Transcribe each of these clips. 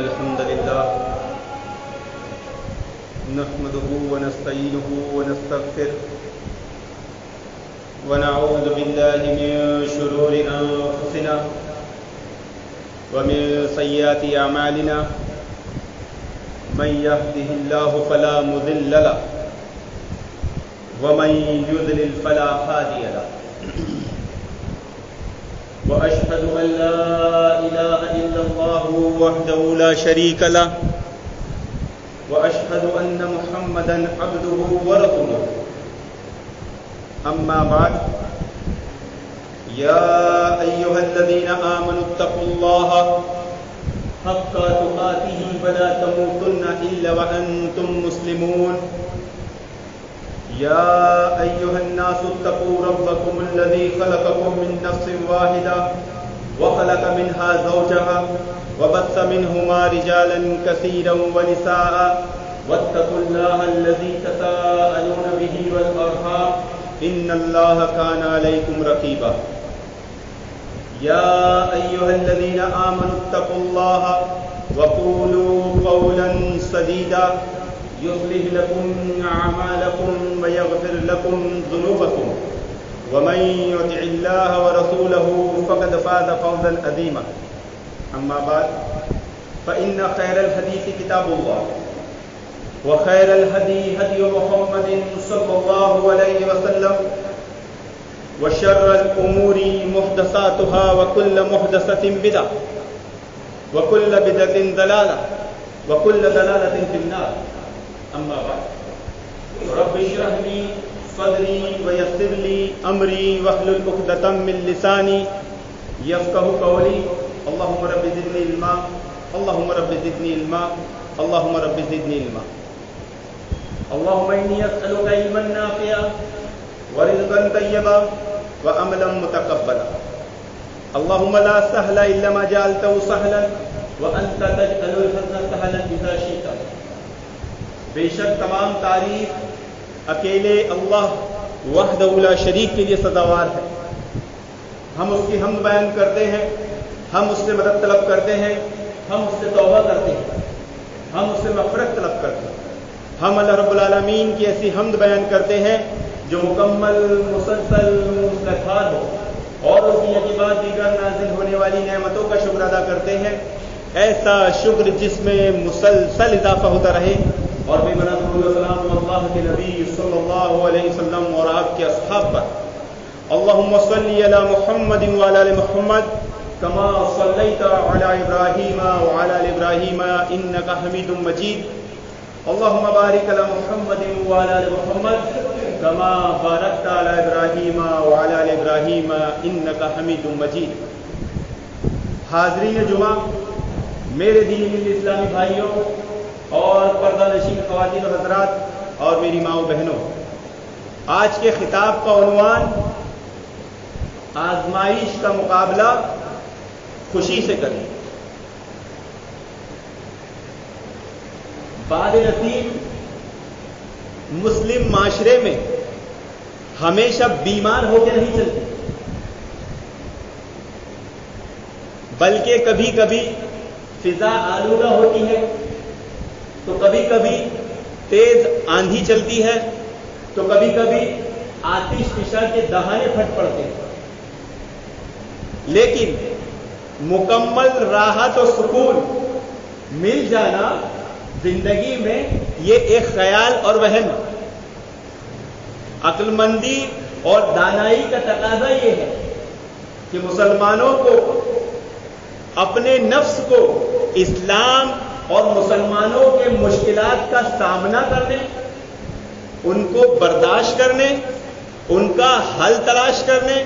الحمد لله نحمده ونستعينه ونستغفره ونعوذ بالله من شرور أنفسنا ومن سيئات أعمالنا من يهده الله فلا مضل له ومن يضلل فلا هادي له وأشهد أن لا إله إلا الله وحده لا شريك له وأشهد أن محمدا عبده ورسوله أما بعد يا أيها الذين آمنوا اتقوا الله حق تقاته ولا تموتن إلا وأنتم مسلمون يا أيها الناس اتقوا ربكم الذي خلقكم من نفس واحدة وخلق منها زوجها وبث منهما رجالا كثيرا ونساء واتقوا الله الذي تساءلون به والأرحام إن الله كان عليكم رقيبا يا أيها الذين آمنوا اتقوا الله وقولوا قولا سديدا يصلح لكم أعمالكم ويغفر لكم ذنوبكم ومن يطع الله ورسوله فقد فاز فوزا عظيما أما بعد فإن خير الحديث كتاب الله وخير الهدي هدي محمد صلى الله عليه وسلم وشر الأمور محدثاتها وكل محدثة بدعة وكل بدعة ضلالة وكل ضلالة في النار أما بعد رب اشرح لي صدري ويسر لي أمري واحلل عقدة من لساني يفقهوا قولي اللهم رب زدني علما اللهم رب زدني علما اللهم رب زدني علما اللهم إني أسألك علما نافعا ورزقا طيبا وعملا متقبلا اللهم لا سهل إلا ما جعلته سهلا وأنت تجعل الحزن سهلا إذا شئت بے شک تمام تعریف اکیلے اللہ وحدہ لا شریک کے لیے سزاوار ہے. ہم اس کی حمد بیان کرتے ہیں, ہم اس سے مدد طلب کرتے ہیں, ہم اس سے توبہ کرتے ہیں, ہم اس سے مغفرت طلب کرتے ہیں. ہم اللہ رب العالمین کی ایسی حمد بیان کرتے ہیں جو مکمل مسلسل منتظر ہو, اور اس کی بعد دیگر نازل ہونے والی نعمتوں کا شکر ادا کرتے ہیں, ایسا شکر جس میں مسلسل اضافہ ہوتا رہے. اور بھی بنا سلام اللہ کے نبی صلی اللہ علیہ وسلم اور آپ کے اصحاب پر. اللہم صلی علی محمد وعلی آل محمد کما صلیت علی ابراہیم وعلی آل ابراہیم انک حمید مجید. اللہم بارک علی محمد وعلی آل محمد کما بارکت علی ابراہیم وعلی آل ابراہیم انک حمید مجید. حاضرین جمعہ, میرے دینی اسلامی بھائیوں اور پردہ نشین خواتین و حضرات اور میری ماں و بہنوں, آج کے خطاب کا عنوان آزمائش کا مقابلہ خوشی سے کریں. باد نصیب مسلم معاشرے میں ہمیشہ بیمار ہو کے نہیں چلتی, بلکہ کبھی کبھی فضا آلودہ ہوتی ہے, تو کبھی کبھی تیز آندھی چلتی ہے, تو کبھی کبھی آتش فشاں کے دہانے پھٹ پڑتے ہیں. لیکن مکمل راحت و سکون مل جانا زندگی میں یہ ایک خیال اور وہم. عقل مندی اور دانائی کا تقاضا یہ ہے کہ مسلمانوں کو اپنے نفس کو اسلام اور مسلمانوں کے مشکلات کا سامنا کرنے, ان کو برداشت کرنے, ان کا حل تلاش کرنے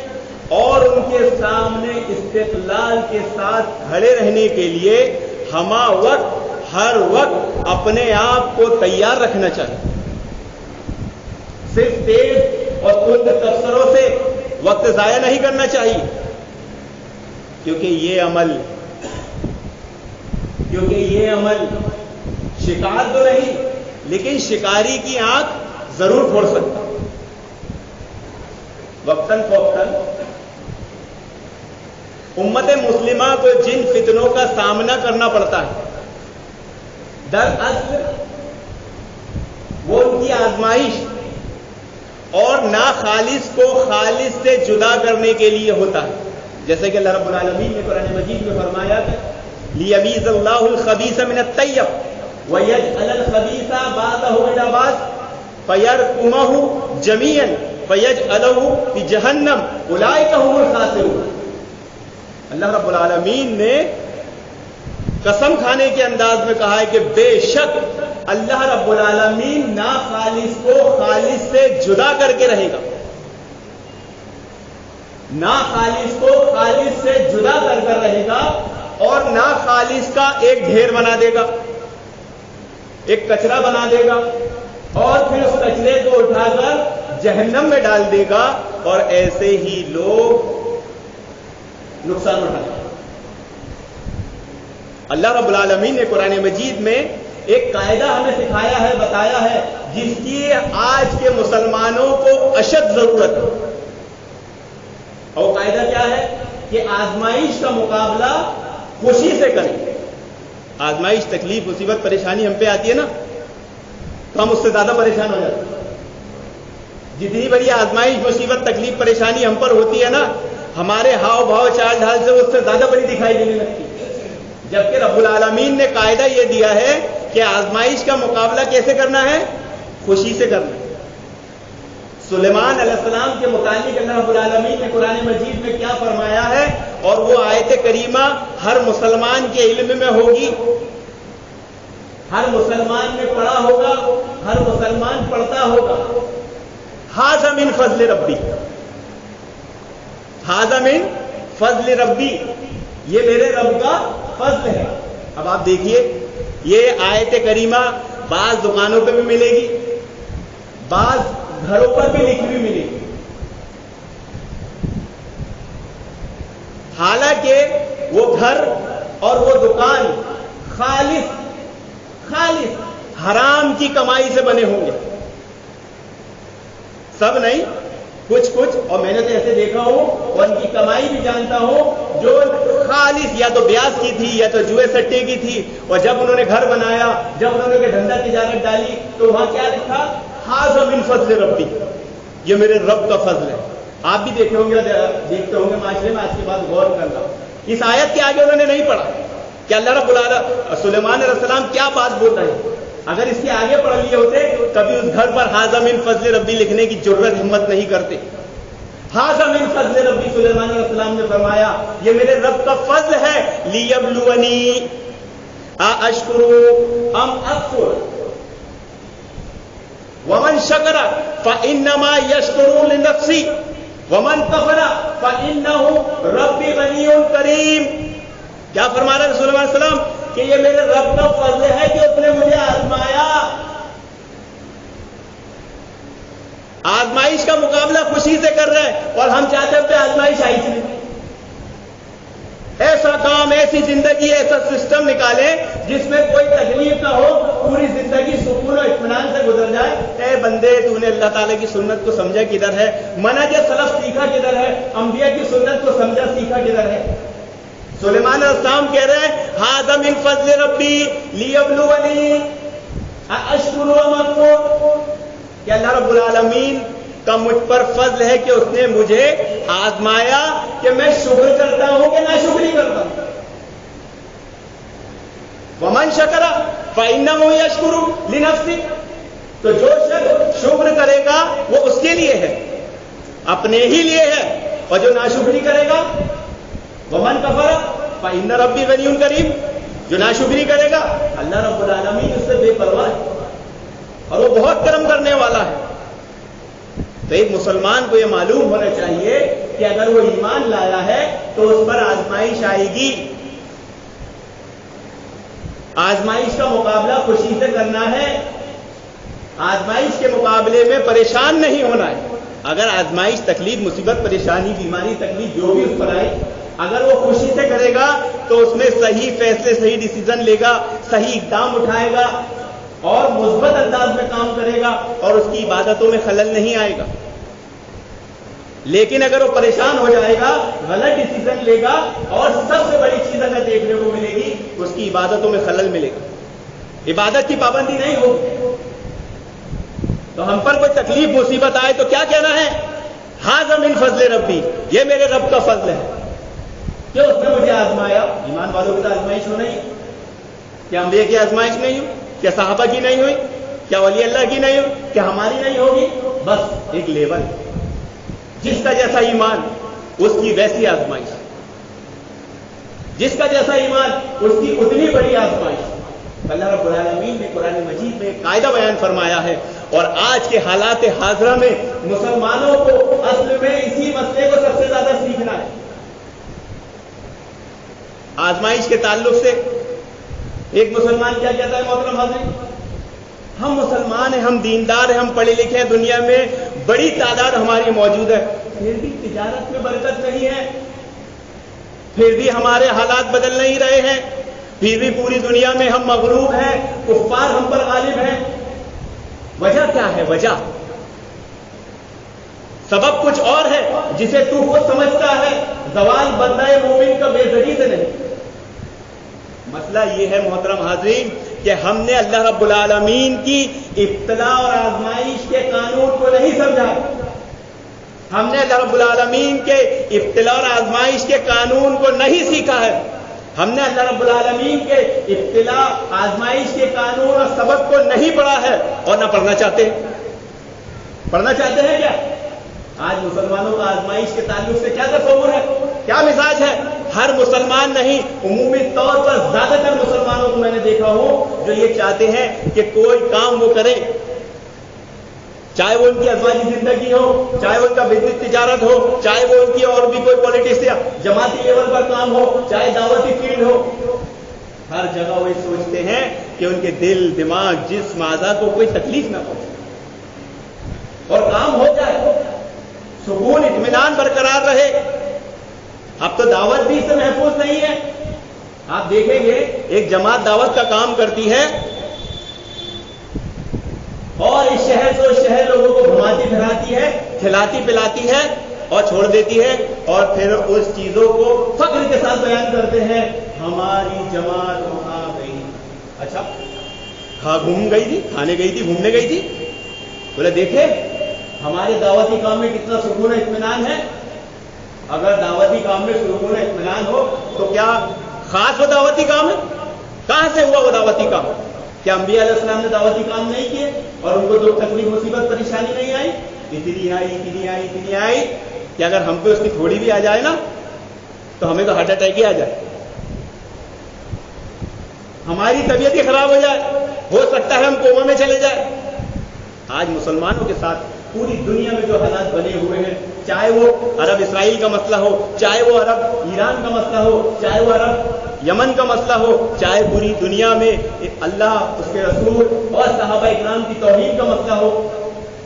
اور ان کے سامنے استقلال کے ساتھ کھڑے رہنے کے لیے ہمہ وقت ہر وقت اپنے آپ کو تیار رکھنا چاہیے. صرف تیز اور تند تبصروں سے وقت ضائع نہیں کرنا چاہیے, کیونکہ یہ عمل شکار تو نہیں, لیکن شکاری کی آنکھ ضرور پھوڑ سکتا. وقتاً فوقتاً امت مسلمہ کو جن فتنوں کا سامنا کرنا پڑتا ہے دراصل وہ ان کی آزمائش اور ناخالص کو خالص سے جدا کرنے کے لیے ہوتا ہے. جیسے کہ اللہ رب العالمین نے قرآن مجید میں فرمایا کہ لیمیز اللہ الخبیث من الطیب ویجعل الخبیث بعضہ الی بعض فیرکمہ جمیعا فیجعلہ فی جہنم اولئک هم الخاسرون. اللہ رب العالمین نے قسم کھانے کے انداز میں کہا ہے کہ بے شک اللہ رب العالمین ناخالص کو خالص سے جدا کر کے رہے گا. ناخالص کو خالص سے جدا کر کر رہے گا اور ناخالص کا ایک ڈھیر بنا دے گا, ایک کچرا بنا دے گا اور پھر اس کچرے کو اٹھا کر جہنم میں ڈال دے گا اور ایسے ہی لوگ نقصان اٹھائیں گے. اللہ رب العالمین نے قرآن مجید میں ایک قاعدہ ہمیں سکھایا ہے, بتایا ہے, جس کی آج کے مسلمانوں کو اشد ضرورت ہے. اور وہ قاعدہ کیا ہے کہ آزمائش کا مقابلہ خوشی سے کریں. آزمائش, تکلیف, مصیبت, پریشانی ہم پہ آتی ہے نا تو ہم اس سے زیادہ پریشان ہو جاتے ہیں. جتنی بڑی آزمائش, مصیبت, تکلیف, پریشانی ہم پر ہوتی ہے نا, ہمارے ہاؤ بھاؤ چال ڈھال سے اس سے زیادہ بڑی دکھائی دینے لگتی ہے. جبکہ رب العالمین نے قاعدہ یہ دیا ہے کہ آزمائش کا مقابلہ کیسے کرنا ہے؟ خوشی سے کرنا ہے. سلیمان علیہ السلام کے متعلق اللہ رب العالمین نے قرآن مجید میں کیا فرمایا ہے, اور وہ آیت کریمہ ہر مسلمان کے علم میں ہوگی, ہر مسلمان نے پڑھا ہوگا, ہر مسلمان پڑھتا ہوگا. ھذا من فضل ربی, ھذا من فضل ربی, یہ میرے رب کا فضل ہے. اب آپ دیکھیے یہ آیت کریمہ بعض دکانوں پہ بھی ملے گی, بعض گھروں پر بھی لکھی ہوئی ملے گی. حالانکہ وہ گھر اور وہ دکان خالص حرام کی کمائی سے بنے ہوں گے. سب نہیں, کچھ, اور میں نے تو ایسے دیکھا ہوں اور ان کی کمائی بھی جانتا ہوں جو خالص یا تو بیاس کی تھی یا تو جوئے سٹے کی تھی, اور جب انہوں نے گھر بنایا, جب انہوں نے دھندا تجارت ڈالی تو وہاں کیا لکھا؟ ھذا من فضل ربی, یہ میرے رب کا فضل ہے. آپ بھی دیکھتے ہوں گے معاشرے میں. آج کے بعد غور کرنا, اس آیت کے آگے انہوں نے نہیں پڑھا کہ اللہ رب العالمین سلیمان علیہ السلام کیا بات بول رہے ہیں. اگر اس کے آگے پڑھ لیے ہوتے کبھی اس گھر پر ھذا من فضل ربی لکھنے کی جرت ہمت نہیں کرتے. ھذا من فضل ربی, سلیمان علیہ السلام نے فرمایا یہ میرے رب کا فضل ہے. لیبلونی ااشکر ام اکفر ومن شکر فانما یشکر لنفسی ومن کفر فانہ ربی غنی کریم. کیا فرما رہے ہیں سلیمان علیہ السلام کہ یہ میرے رب کا فضل ہے کہ اس نے مجھے آزمایا. آزمائش کا مقابلہ خوشی سے کر رہے ہیں اور ہم چاہتے ہیں کہ آزمائش آئی چلی. ایسا کام, ایسی زندگی, ایسا سسٹم نکالیں جس میں کوئی تکلیف نہ ہو, پوری زندگی سکون و اطمینان سے گزر جائے. اے بندے, تو نے اللہ تعالیٰ کی سنت کو سمجھا کدھر ہے؟ منہج سلف سیکھا کدھر ہے؟ انبیاء کی سنت کو سمجھا سیکھا کدھر ہے؟ سلیمان علیہ السلام کہہ رہے ہیں ھذا من فضل ربی لیبلونی اشکر ام اکفر, کہ اللہ رب العالمین کا مجھ پر فضل ہے کہ اس نے مجھے آزمایا کہ میں شکر کرتا ہوں کہ ناشکری کرتا ہوں. ومن شکر فانہ یشکر لنفسی, تو جو شخص شکر کرے گا وہ اس کے لیے ہے, اپنے ہی لیے ہے, اور جو ناشکری کرے گا ومن کفر فإن ربی غنی کریم, جو ناشکری کرے گا اللہ رب العالمین اس سے بے پرواہ ہے اور وہ بہت کرم کرنے والا ہے. تو ایک مسلمان کو یہ معلوم ہونا چاہیے کہ اگر وہ ایمان لایا ہے تو اس پر آزمائش آئے گی. آزمائش کا مقابلہ خوشی سے کرنا ہے, آزمائش کے مقابلے میں پریشان نہیں ہونا ہے. اگر آزمائش, تکلیف, مصیبت, پریشانی, بیماری, تکلیف جو بھی اس پر آئے, اگر وہ خوشی سے کرے گا تو اس میں صحیح فیصلے, صحیح ڈیسیزن لے گا, صحیح اقدام اٹھائے گا اور مثبت انداز میں کام کرے گا اور اس کی عبادتوں میں خلل نہیں آئے گا. لیکن اگر وہ پریشان ہو جائے گا, غلط ڈیسیزن لے گا, اور سب سے بڑی چیز اگر دیکھنے کو ملے گی اس کی عبادتوں میں خلل ملے گا. عبادت کی پابندی نہیں ہوگی تو ہم پر کوئی تکلیف مصیبت آئے تو کیا کہنا ہے؟ ھذا من فضل ربی، یہ میرے رب کا فضل ہے کہ اس نے مجھے آزمایا۔ ایمان والوں کی تو آزمائش ہو نہیں، کیا انبیاء کی آزمائش نہیں ہو؟ کیا صحابہ کی نہیں ہوئی؟ کیا ولی اللہ کی نہیں ہو؟ کیا ہماری نہیں ہوگی؟ بس ایک لیول، جس کا جیسا ایمان اس کی ویسی آزمائش، جس کا جیسا ایمان اس کی اتنی بڑی آزمائش۔ اللہ رب العالمین نے قرآن مجید میں ایک قاعدہ بیان فرمایا ہے، اور آج کے حالات حاضرہ میں مسلمانوں کو اصل میں اسی مسئلے کو سب سے زیادہ سیکھنا ہے۔ آزمائش کے تعلق سے ایک مسلمان کیا کہتا ہے محترم حاضرین؟ ہم مسلمان ہیں، ہم دیندار ہیں، ہم پڑھے لکھے ہیں، دنیا میں بڑی تعداد ہماری موجود ہے، پھر بھی تجارت میں برکت نہیں ہے، پھر بھی ہمارے حالات بدل نہیں رہے ہیں، پھر بھی پوری دنیا میں ہم مغلوب ہیں، کفار ہم پر غالب ہیں۔ وجہ کیا ہے؟ وجہ سبب کچھ اور ہے جسے تو خود سمجھتا ہے، زوال بندہ مومن کا بے ذری سے نہیں۔ مسئلہ یہ ہے محترم حاضرین کہ ہم نے اللہ رب العالمین کی ابتلا اور آزمائش کے قانون کو نہیں سمجھا، ہم نے اللہ رب العالمین کے ابتلا اور آزمائش کے قانون کو نہیں سیکھا ہے، ہم نے اللہ رب العالمین کے ابتلا آزمائش کے قانون اور سبق کو نہیں پڑھا ہے اور نہ پڑھنا چاہتے ہیں۔ پڑھنا چاہتے ہیں کیا؟ آج مسلمانوں کا آزمائش کے تعلق سے کیا تصور ہے، کیا مزاج ہے؟ ہر مسلمان نہیں، عمومی طور پر زیادہ تر مسلمانوں کو میں نے دیکھا ہوں جو یہ چاہتے ہیں کہ کوئی کام وہ کرے، چاہے وہ ان کی ازواجی زندگی ہو، چاہے وہ ان کا بزنس تجارت ہو، چاہے وہ ان کی اور بھی کوئی پالیٹکس یا جماعتی لیول پر کام ہو، چاہے دعوتی فیلڈ ہو، ہر جگہ وہ سوچتے ہیں کہ ان کے دل، دماغ، جسم، اعضاء کو کوئی تکلیف نہ پہنچے اور کام ہو جائے، سکون اطمینان برقرار رہے۔ اب تو دعوت بھی اس سے محفوظ نہیں ہے۔ آپ دیکھیں گے ایک جماعت دعوت کا کام کرتی ہے اور اس شہر سے اس شہر لوگوں کو گھماتی پھراتی ہے، کھلاتی پلاتی ہے اور چھوڑ دیتی ہے، اور پھر اس چیزوں کو فخر کے ساتھ بیان کرتے ہیں، ہماری جماعت وہاں گئی۔ اچھا گھوم گئی تھی، کھانے گئی تھی، گھومنے گئی تھی؟ بولے دیکھیں ہمارے دعوتی کام میں کتنا سکون و اطمینان ہے۔ اگر دعوتی کام میں سکون و اطمینان ہو تو کیا خاص وہ دعوتی کام ہے؟ کہاں سے ہوا وہ دعوتی کام؟ کیا انبیاء علیہ السلام نے دعوتی کام نہیں کیے اور ان کو جو تکلیف مصیبت پریشانی نہیں آئی؟ اتنی آئی، اتنی آئی، اتنی آئی کہ اگر ہم پہ اس کی تھوڑی بھی آ جائے نا تو ہمیں تو ہارٹ اٹیک ہی آ جائے، ہماری طبیعت ہی خراب ہو جائے، ہو سکتا ہے ہم کوما میں چلے جائیں۔ آج مسلمانوں کے ساتھ پوری دنیا میں جو حالات بنے ہوئے ہیں، چاہے وہ عرب اسرائیل کا مسئلہ ہو، چاہے وہ عرب ایران کا مسئلہ ہو، چاہے وہ عرب یمن کا مسئلہ ہو، چاہے پوری دنیا میں اللہ، اس کے رسول اور صحابہ اکرام کی توحید کا مسئلہ ہو،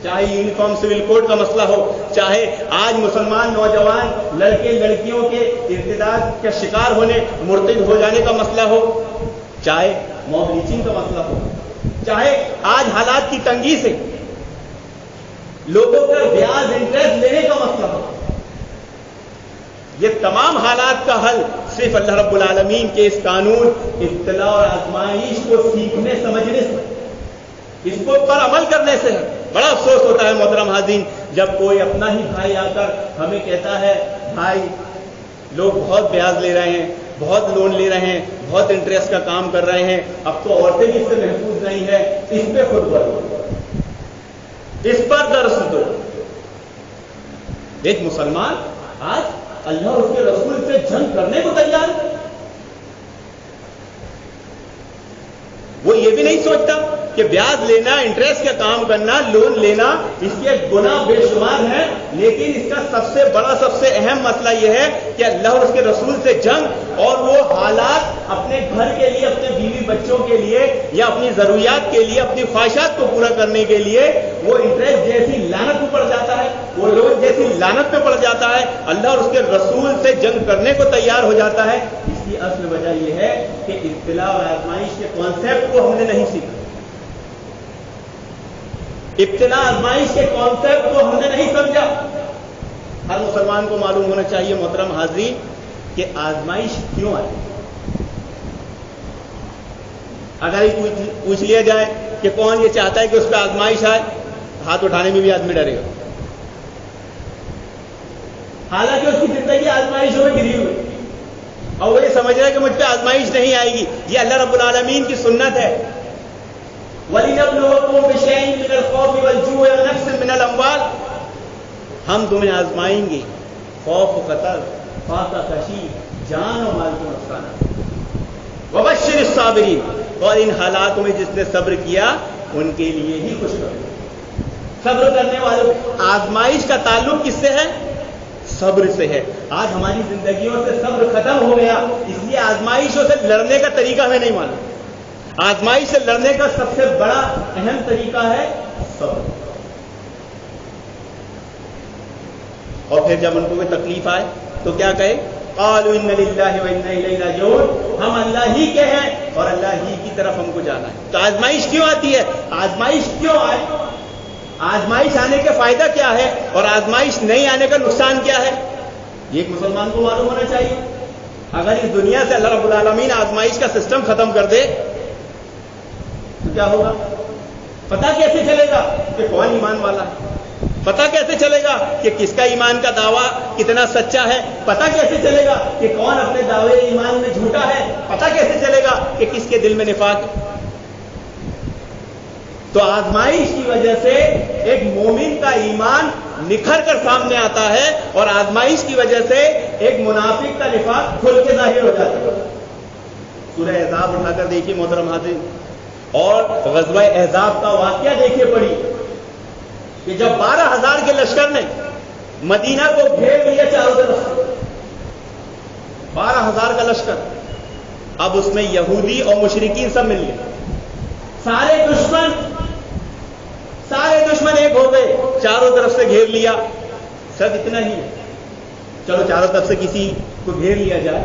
چاہے یونیفارم سول کوڈ کا مسئلہ ہو، چاہے آج مسلمان نوجوان لڑکے لڑکیوں کے ارتداد کا شکار ہونے، مرتد ہو جانے کا مسئلہ ہو، چاہے موب لیچنگ کا مسئلہ ہو، چاہے آج حالات کی تنگی سے لوگوں کا بیاج انٹرسٹ لینے کا مسئلہ ہو، یہ تمام حالات کا حل صرف اللہ رب العالمین کے اس قانون ابتلا اور آزمائش کو سیکھنے سمجھنے سے، اس کو پر عمل کرنے سے ہے۔ بڑا افسوس ہوتا ہے محترم حاضرین جب کوئی اپنا ہی بھائی آ کر ہمیں کہتا ہے بھائی لوگ بہت بیاج لے رہے ہیں، بہت لون لے رہے ہیں، بہت انٹرسٹ کا کام کر رہے ہیں، اب تو عورتیں بھی اس سے محفوظ نہیں ہیں، اس پہ خود بڑھو، اس پر درس دو۔ ایک مسلمان آج اللہ اور اس کے رسول سے جنگ کرنے کو تیار ہے، وہ یہ بھی نہیں سوچتا کہ بیاج لینا، انٹرسٹ کا کام کرنا، لون لینا اس کے گناہ بے شمار ہیں، لیکن اس کا سب سے بڑا، سب سے اہم مسئلہ یہ ہے کہ اللہ اور اس کے رسول سے جنگ، اور وہ حالات اپنے گھر کے لیے، اپنے بیوی بچوں کے لیے یا اپنی ضروریات کے لیے، اپنی خواہشات کو پورا کرنے کے لیے وہ انٹرسٹ جیسی لعنت پہ پڑ جاتا ہے، وہ لون جیسی لعنت پہ پڑ جاتا ہے، اللہ اور اس کے رسول سے جنگ کرنے کو تیار ہو جاتا ہے۔ اس کی اصل وجہ یہ ہے کہ ابتلا اور آزمائش کے کانسیپٹ کو ہم نے نہیں سیکھا، ابتلا آزمائش کے کانسیپٹ کو ہم نے نہیں سمجھا۔ ہر مسلمان کو معلوم ہونا چاہیے محترم حاضرین کہ آزمائش کیوں آئی۔ اگر ہی پوچھ لیا جائے کہ کون یہ چاہتا ہے کہ اس پہ آزمائش آئے، ہاتھ اٹھانے میں بھی آدمی ڈرے گا، حالانکہ اس کی زندگی آزمائشوں میں گری ہوئی اور وہ یہ سمجھ رہا ہے کہ مجھ پہ آزمائش نہیں آئے گی۔ یہ اللہ رب العالمین کی سنت ہے، وَلِنَبْلُوَكُمْ بِشَيْءٍ مِّنَ الْخَوْفِ وَالْجُوعِ وَنَقْصٍ مِّنَ الْأَمْوَالِ، ہم تمہیں آزمائیں گے، خوف و قتل، فاقہ کشی، جان و مال کو نقصان۔ وَبَشِّرِ الصَّابِرِينَ، اور ان حالاتوں میں جس نے صبر کیا ان کے لیے ہی خوشخبری۔ صبر کرنے والوں، آزمائش کا تعلق کس سے ہے؟ صبر سے ہے۔ آج ہماری زندگیوں سے صبر ختم ہو گیا، اس لیے آزمائشوں سے لڑنے کا طریقہ ہمیں نہیں معلوم۔ آزمائش سے لڑنے کا سب سے بڑا اہم طریقہ ہے صبر۔ اور پھر جب ان کو کوئی تکلیف آئے تو کیا کہے؟ قالوا ان للہ وانا الیہ راجعون، ہم اللہ ہی کے ہیں اور اللہ ہی کی طرف ہم کو جانا ہے۔ تو آزمائش کیوں آتی ہے؟ آزمائش کیوں آئے؟ آزمائش آنے کا فائدہ کیا ہے اور آزمائش نہیں آنے کا نقصان کیا ہے؟ یہ ایک مسلمان کو معلوم ہونا چاہیے۔ اگر اس دنیا سے اللہ رب العالمین آزمائش کا سسٹم ختم کر دے تو کیا ہوگا؟ پتہ کیسے چلے گا کہ کون ایمان والا ہے؟ پتہ کیسے چلے گا کہ کس کا ایمان کا دعویٰ کتنا سچا ہے؟ پتہ کیسے چلے گا کہ کون اپنے دعوے ایمان میں جھوٹا ہے؟ پتہ کیسے چلے گا کہ کس کے دل میں نفاق ہے؟ تو آزمائش کی وجہ سے ایک مومن کا ایمان نکھر کر سامنے آتا ہے اور آزمائش کی وجہ سے ایک منافق کا نفاق کھل کے ظاہر ہو جاتا ہے۔ سورہ احزاب اٹھا کر دیکھیے محترم حاضرین، اور غزوہ احزاب کا واقعہ دیکھیے پڑھی کہ جب 12,000 کے لشکر نے مدینہ کو گھیر لیا چاروں طرف سے، 12,000 کا لشکر، اب اس میں یہودی اور مشرکین سب مل گئے، سارے دشمن ایک ہو گئے، چاروں طرف سے گھیر لیا۔ سب اتنا ہی ہے، چلو چاروں طرف سے کسی کو گھیر لیا جائے،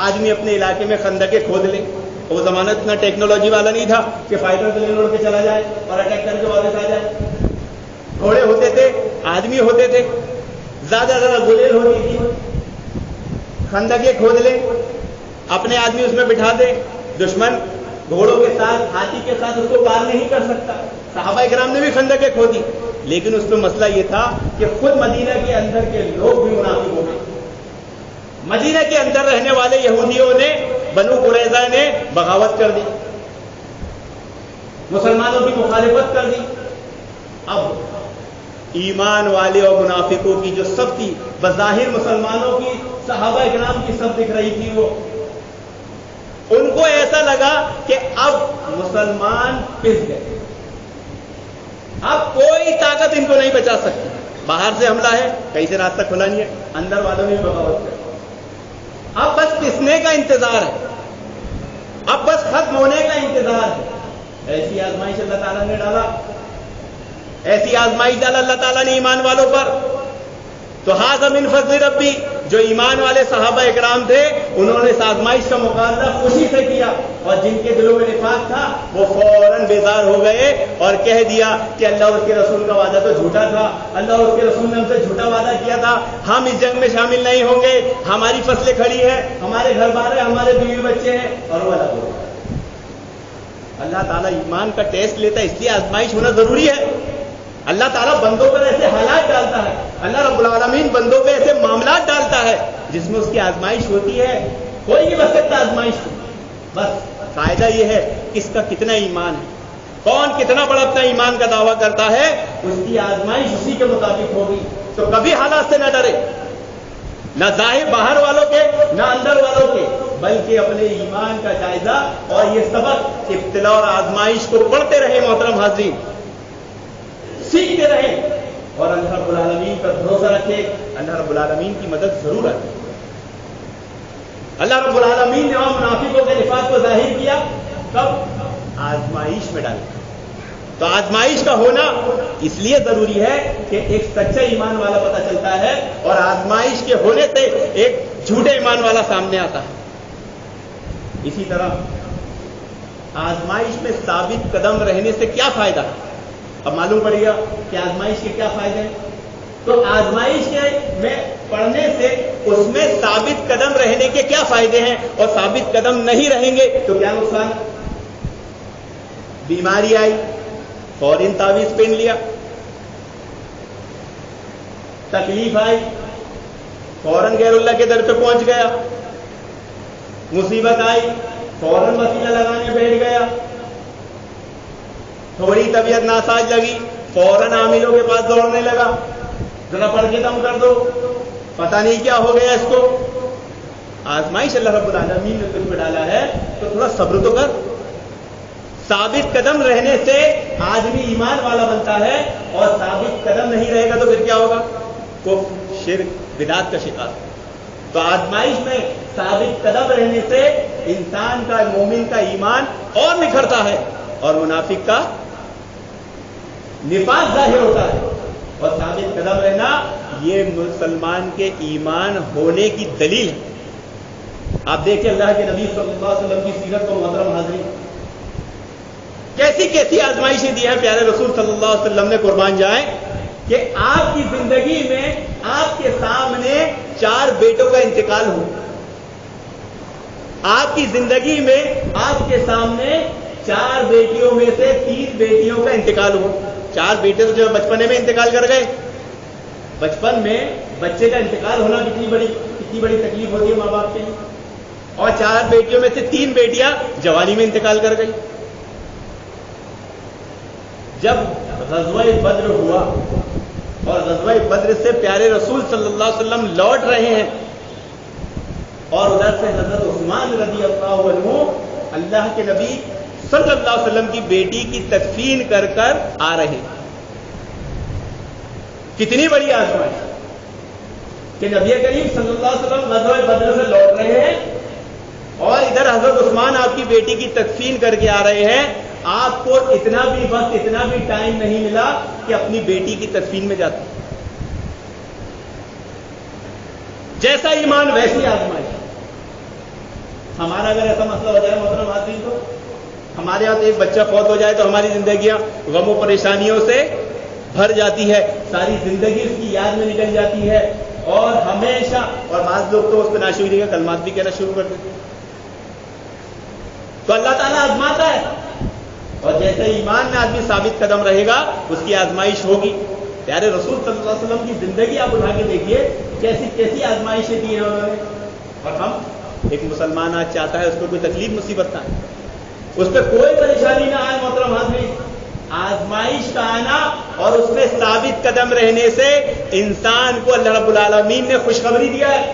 آدمی اپنے علاقے میں خندقیں کھود لے۔ وہ زمانہ اتنا ٹیکنالوجی والا نہیں تھا کہ فائٹر پلین اڑ کے چلا جائے اور اٹیک کر کے واپس آ جائے۔ گھوڑے ہوتے تھے، آدمی ہوتے تھے، زیادہ گلیل ہوتی تھی، خندقیں کھود لے، اپنے آدمی اس میں بٹھا دے، دشمن گھوڑوں کے ساتھ، ہاتھی کے ساتھ اس کو پار نہیں کر سکتا۔ صحابہ کرام نے بھی خندقیں کھودی، لیکن اس میں مسئلہ یہ تھا کہ خود مدینہ کے اندر کے لوگ بھی منافق ہو گئے۔ مدینہ کے اندر رہنے والے یہودیوں نے، بنو قریظہ نے بغاوت کر دی، مسلمانوں کی مخالفت کر دی۔ اب ایمان والے اور منافقوں کی جو سب تھی، بظاہر مسلمانوں کی، صحابہ کرام کی سب دکھ رہی تھی، وہ ان کو ایسا لگا کہ اب مسلمان پس گئے، اب کوئی طاقت ان کو نہیں بچا سکتی۔ باہر سے حملہ ہے، کہیں سے راستہ کھلا نہیں ہے، اندر والوں نے بھی بغاوت کر، اب بس پسنے کا انتظار ہے، اب بس ختم ہونے کا انتظار ہے۔ ایسی آزمائش اللہ تعالیٰ نے ڈالا، ایسی آزمائش ڈالا اللہ تعالیٰ نے ایمان والوں پر۔ تو ھذا من فضل ربی، جو ایمان والے صحابہ اکرام تھے انہوں نے اس آزمائش کا مقابلہ خوشی سے کیا، اور جن کے دلوں میں نفاق تھا وہ فوراً بیزار ہو گئے اور کہہ دیا کہ اللہ اور اس کے رسول کا وعدہ تو جھوٹا تھا، اللہ اور اس کے رسول نے ہم سے جھوٹا وعدہ کیا تھا، ہم اس جنگ میں شامل نہیں ہوں گے، ہماری فصلیں کھڑی ہیں، ہمارے گھر بار ہیں، ہمارے بیوی بچے ہیں، اور وہ الگ ہو گئے۔ اللہ تعالیٰ ایمان کا ٹیسٹ لیتا ہے، اس لیے آزمائش ہونا ضروری ہے۔ اللہ تعالیٰ بندوں پر ایسے حالات ڈالتا ہے، اللہ رب العالمین بندوں پہ ایسے معاملات ڈالتا ہے جس میں اس کی آزمائش ہوتی ہے۔ کوئی نہیں بچ سکتا آزمائش کو، بس فائدہ یہ ہے کس کا کتنا ایمان ہے، کون کتنا بڑا اپنا ایمان کا دعویٰ کرتا ہے، اس کی آزمائش اسی کے مطابق ہوگی۔ تو کبھی حالات سے نہ ڈرے، نہ ظاہر باہر والوں کے نہ اندر والوں کے، بلکہ اپنے ایمان کا جائزہ اور یہ سبق ابتلا اور آزمائش کو پڑھتے رہے محترم حاضرین، سیکھتے رہیں اور اللہ رب العالمین پر بھروسہ رکھے۔ اللہ رب العالمین کی مدد ضرور آتی ہے۔ اللہ رب العالمین نے وہاں منافقوں کے نفاق کو ظاہر کیا، کب؟ آزمائش میں ڈالا۔ تو آزمائش کا ہونا اس لیے ضروری ہے کہ ایک سچا ایمان والا پتہ چلتا ہے، اور آزمائش کے ہونے سے ایک جھوٹے ایمان والا سامنے آتا ہے۔ اسی طرح آزمائش میں ثابت قدم رہنے سے کیا فائدہ ہے؟ اب معلوم پڑے گا کہ آزمائش کے کیا فائدے ہیں۔ تو آزمائش کے میں پڑھنے سے اس میں ثابت قدم رہنے کے کیا فائدے ہیں، اور ثابت قدم نہیں رہیں گے تو کیا نقصان؟ بیماری آئی فوراً تعویذ پہن لیا، تکلیف آئی فوراً غیر اللہ کے در پہ پہنچ گیا، مصیبت آئی فوراً وسیلہ لگانے بیٹھ گیا، تھوڑی طبیعت ناساز لگی فوراً عاملوں کے پاس دوڑنے لگا، ذرا پڑھ کے دم کر دو، پتہ نہیں کیا ہو گیا اس کو۔ آزمائش اللہ رب العالمین نے تجھ پہ ڈالا ہے تو تھوڑا صبر تو کر۔ ثابت قدم رہنے سے آدمی ایمان والا بنتا ہے، اور ثابت قدم نہیں رہے گا تو پھر کیا ہوگا؟ کفر، شرک، بدعت کا شکار۔ تو آزمائش میں ثابت قدم رہنے سے انسان کا، مومن کا ایمان اور نکھرتا ہے، اور منافق کا نفاق ظاہر ہوتا ہے۔ اور ثابت قدم رہنا یہ مسلمان کے ایمان ہونے کی دلیل ہے۔ آپ دیکھیں اللہ کے نبی صلی اللہ علیہ وسلم کی سیرت کو محترم حاضرین، کیسی کیسی آزمائشیں دی ہیں پیارے رسول صلی اللہ علیہ وسلم نے، قربان جائیں، کہ آپ کی زندگی میں آپ کے سامنے 4 بیٹوں کا انتقال ہو۔ آپ کی زندگی میں آپ کے سامنے 4 بیٹیوں میں سے 3 بیٹیوں کا انتقال ہو۔ 4 بیٹے تو جو بچپنے میں انتقال کر گئے۔ بچپن میں بچے کا انتقال ہونا کتنی بڑی تکلیف ہوتی ہے ماں باپ کے لیے، اور 4 بیٹیوں میں سے 3 بیٹیاں جوانی میں انتقال کر گئی۔ جب غزوہ بدر ہوا اور غزوہ بدر سے پیارے رسول صلی اللہ علیہ وسلم لوٹ رہے ہیں، اور ادھر سے حضرت عثمان رضی اللہ عنہ اللہ کے نبی صلی اللہ علیہ وسلم کی بیٹی کی تدفین کر کر آ رہے ہیں۔ کتنی بڑی آزمائش کہ نبی کریم صلی اللہ علیہ وسلم غزوہ بدر سے لوٹ رہے ہیں، اور ادھر حضرت عثمان آپ کی بیٹی کی تدفین کر کے آ رہے ہیں۔ آپ کو اتنا بھی وقت، اتنا بھی ٹائم نہیں ملا کہ اپنی بیٹی کی تدفین میں جاتے۔ جیسا ایمان ویسی آزمائش۔ ہمارا اگر ایسا مسئلہ ہو جائے محترم حاضرین، تو ہمارے یہاں ایک بچہ فوت ہو جائے تو ہماری زندگیاں غم و پریشانیوں سے بھر جاتی ہے، ساری زندگی اس کی یاد میں نکل جاتی ہے، اور ہمیشہ، اور بعض لوگ تو اس پہ ناشکری کا کلمات بھی کہنا شروع کر دیتے ہیں۔ تو اللہ تعالیٰ آزماتا ہے، اور جیسے ایمان میں آدمی ثابت قدم رہے گا اس کی آزمائش ہوگی۔ پیارے رسول صلی اللہ علیہ وسلم کی زندگی آپ اٹھا کے دیکھیے، کیسی کیسی آزمائشیں دی ہیں انہوں نے۔ اور ہم، ایک مسلمان آج چاہتا ہے اس کو کوئی تکلیف مصیبت نہ آئے، اس پہ کوئی پریشانی نہ آئے محترم حاضرین۔ آزمائش کا آنا اور اس میں ثابت قدم رہنے سے انسان کو اللہ رب العالمین نے خوشخبری دیا ہے۔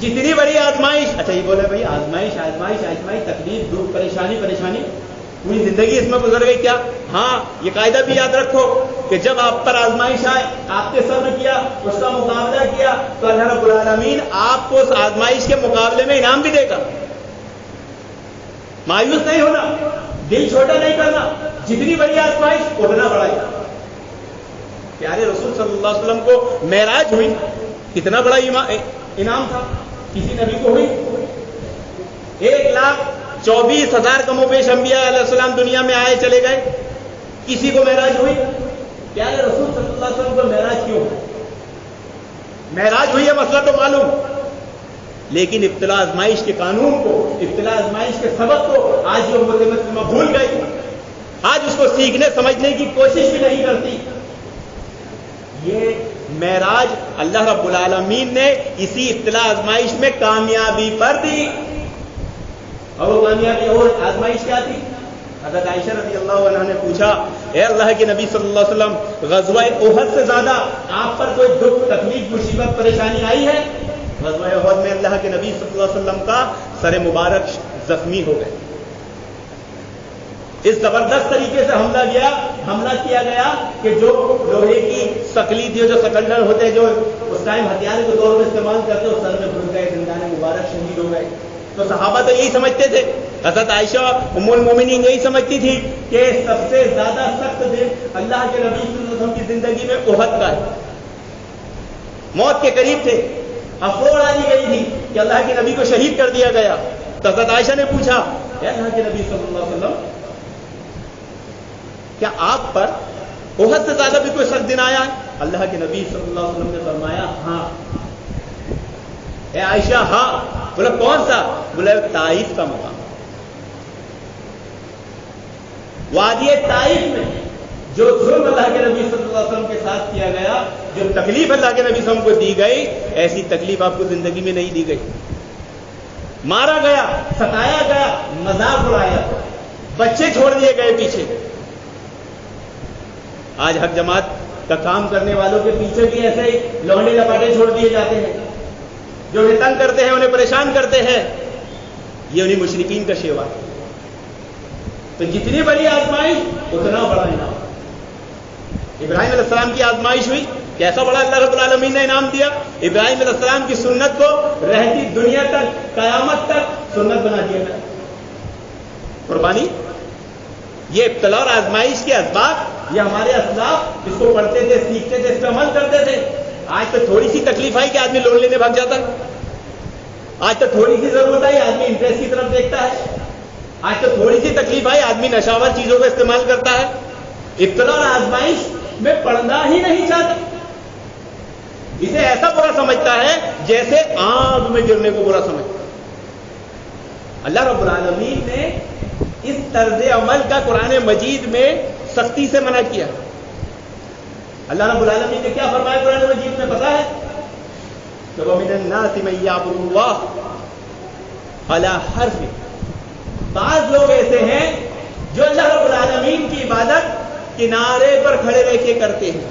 جتنی بڑی آزمائش، اچھا یہ بولے بھائی آزمائش آزمائش آزمائش، تکلیف، دکھ، پریشانی پریشانی، پوری زندگی اس میں گزر گئی کیا؟ ہاں، یہ قاعدہ بھی یاد رکھو کہ جب آپ پر آزمائش آئے، آپ نے صبر کیا، اس کا مقابلہ کیا، تو اللہ رب العالمین آپ کو اس آزمائش کے مقابلے میں انعام بھی دے گا۔ مایوس نہیں ہونا، دل چھوٹا نہیں کرنا، جتنی بڑی آزمائش اتنا بڑا ہی۔ پیارے رسول صلی اللہ علیہ وسلم کو معراج ہوئی، کتنا بڑا انعام تھا، کسی نبی کو ہوئی؟ 1,24,000 کم و بیش انبیاء علیہ السلام دنیا میں آئے چلے گئے، کسی کو معراج ہوئی؟ پیارے رسول صلی اللہ علیہ وسلم کو معراج کیوں؟ معراج ہوئی ہے مسئلہ تو معلوم، لیکن ابتلا آزمائش کے قانون کو، ابتلا آزمائش کے سبق کو آج یہ امت مسلمہ بھول گئی، آج اس کو سیکھنے سمجھنے کی کوشش بھی نہیں کرتی۔ یہ معراج اللہ رب العالمین نے اسی ابتلا آزمائش میں کامیابی پر دی، اور وہ کامیابی اور آزمائش کیا تھی؟ حضرت عائشہ رضی اللہ عنہ نے پوچھا، اے اللہ کے نبی صلی اللہ علیہ وسلم، غزوہ احد سے زیادہ آپ پر کوئی دکھ، تکلیف، مصیبت، پریشانی آئی ہے؟ غزوہ احد میں اللہ کے نبی صلی اللہ علیہ وسلم کا سر مبارک زخمی ہو گئے، اس زبردست طریقے سے حملہ کیا گیا کہ جو لوہے کی سکلی تھی، جو سکندر ہوتے جو اس ٹائم ہتھیار کے طور پر استعمال کرتے، اس سر میں گھس گئے، زندان مبارک شہید ہو گئے۔ تو صحابہ تو یہی سمجھتے تھے، حضرت عائشہ ام المومنین یہی سمجھتی تھی کہ سب سے زیادہ سخت دن اللہ کے نبی صلی اللہ علیہ وسلم کی زندگی میں احد کا ہے، موت کے قریب تھے، افواہ اڑائی گئی تھی کہ اللہ کے نبی کو شہید کر دیا گیا۔ تو حضرت عائشہ نے پوچھا، اے اللہ کے نبی صلی اللہ علیہ وسلم، کیا آپ پر احد سے زیادہ بھی کوئی سخت دن آیا ہے؟ اللہ کے نبی صلی اللہ علیہ وسلم نے فرمایا، ہاں۔ اے عائشہ، ہاں۔ بولا کون سا؟ بولا طائف کا مقام، وادی طائف میں جو ظلم اللہ کے نبی صلی اللہ علیہ وسلم کے ساتھ کیا گیا، جو تکلیف اللہ کے نبی صلی اللہ علیہ وسلم کو دی گئی، ایسی تکلیف آپ کو زندگی میں نہیں دی گئی۔ مارا گیا، ستایا گیا، مذاق اڑایا، بچے چھوڑ دیے گئے پیچھے۔ آج حق جماعت کا کام کرنے والوں کے پیچھے بھی ایسے ہی لونڈے لپاٹے چھوڑ دیے جاتے ہیں، جو انہیں تنگ کرتے ہیں، انہیں پریشان کرتے ہیں۔ یہ انہیں مشرکین کا شیوا ہے۔ تو جتنی بڑی آزمائش اتنا بڑا انعام۔ ابراہیم علیہ السلام کی آزمائش ہوئی، کیسا بڑا اللہ رب العالمین نے انعام دیا۔ ابراہیم علیہ السلام کی سنت کو رہتی دنیا تک، قیامت تک سنت بنا دیا گیا۔ قربانی، یہ ابتلا اور آزمائش کے اسباب، یہ ہمارے اسلاف اس کو پڑھتے تھے، سیکھتے تھے، اس پہ عمل کرتے تھے۔ آج تو تھوڑی سی تکلیف آئی کہ آدمی لون لینے بھاگ جاتا ہے، آج تو تھوڑی سی ضرورت آئی آدمی انٹرسٹ کی طرف دیکھتا ہے، آج تو تھوڑی سی تکلیف آئی آدمی نشاور چیزوں کا استعمال کرتا ہے۔ ابتلا اور آزمائش میں پڑھنا ہی نہیں چاہتا، اسے ایسا برا سمجھتا ہے جیسے آگ میں گرنے کو برا سمجھتا ہے۔ اللہ رب العالمین نے اس طرز عمل کا قرآن مجید میں سختی سے منع کیا۔ اللہ رب العالمین نے کیا فرمایا قرآن مجید میں پتہ ہے؟ کہ وَمِنَ النَّاسِ مَن يَعْبُدُ اللَّهَ عَلَىٰ حَرْفٍ، بعض لوگ ایسے ہیں جو اللہ رب العالمین کی عبادت کنارے پر کھڑے رہ کے کرتے ہیں،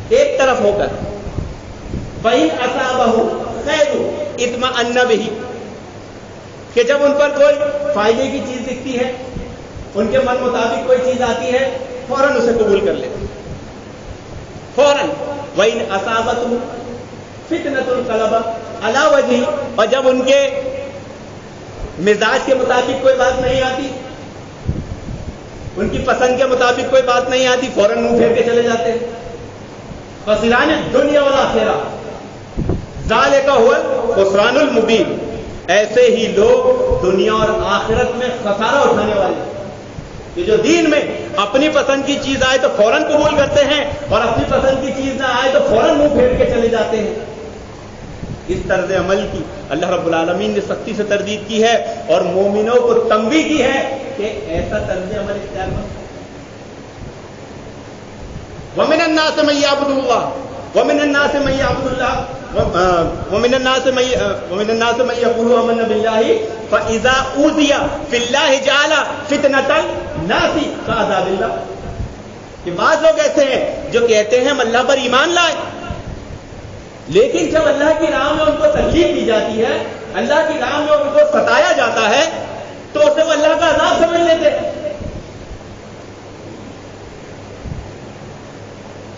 ایک طرف ہو کر۔ وَإِنْ أَصَابَهُ خَيْرٌ اطْمَأَنَّ بِهِ، کہ جب ان پر کوئی فائدے کی چیز دکھتی ہے، ان کے من مطابق کوئی چیز آتی ہے، فوراً اسے قبول کر لیتے فوراً۔ وَإِنْ أَصَابَتْهُ فِتْنَةٌ انقلب علی وجهہ، اور جب ان کے مزاج کے مطابق کوئی بات نہیں آتی، ان کی پسند کے مطابق کوئی بات نہیں آتی، فوراً منہ پھیر کے چلے جاتے ہیں۔ خسران الدنیا والآخرہ ذالک هو الخسران المبین، ایسے ہی لوگ دنیا اور آخرت میں خسارہ اٹھانے والے ہیں کہ جو دین میں اپنی پسند کی چیز آئے تو فوراً قبول کرتے ہیں، اور اپنی پسند کی چیز نہ آئے تو فوراً منہ پھیر کے چلے جاتے ہیں۔ اس طرز عمل کی اللہ رب العالمین نے سختی سے تردید کی ہے اور مومنوں کو تنبیہ کی ہے کہ ایسا طرز عمل اختیار مت۔ وَمِنَ النَّاسِ مَن يَعْبُدُ اللَّهَ وَمِنَ النَّاسِ مَن يَعْبُدُ اللَّهَ وَمِنَ النَّاسِ مَن يَقُولُ آمَنَّا بِاللَّهِ فَإِذَا أُوذِيَ فِي اللَّهِ جَعَلَ فِتْنَةَ النَّاسِ كَعَذَابِ اللَّهِ، کہ بعض لوگ ایسے ہیں جو کہتے ہیں ہم اللہ پر ایمان لائے، لیکن جب اللہ کی راہ میں ان کو تکلیف دی جاتی ہے، اللہ کی راہ میں ان کو ستایا جاتا ہے، تو اسے وہ اللہ کا عذاب سمجھ لیتے ہیں۔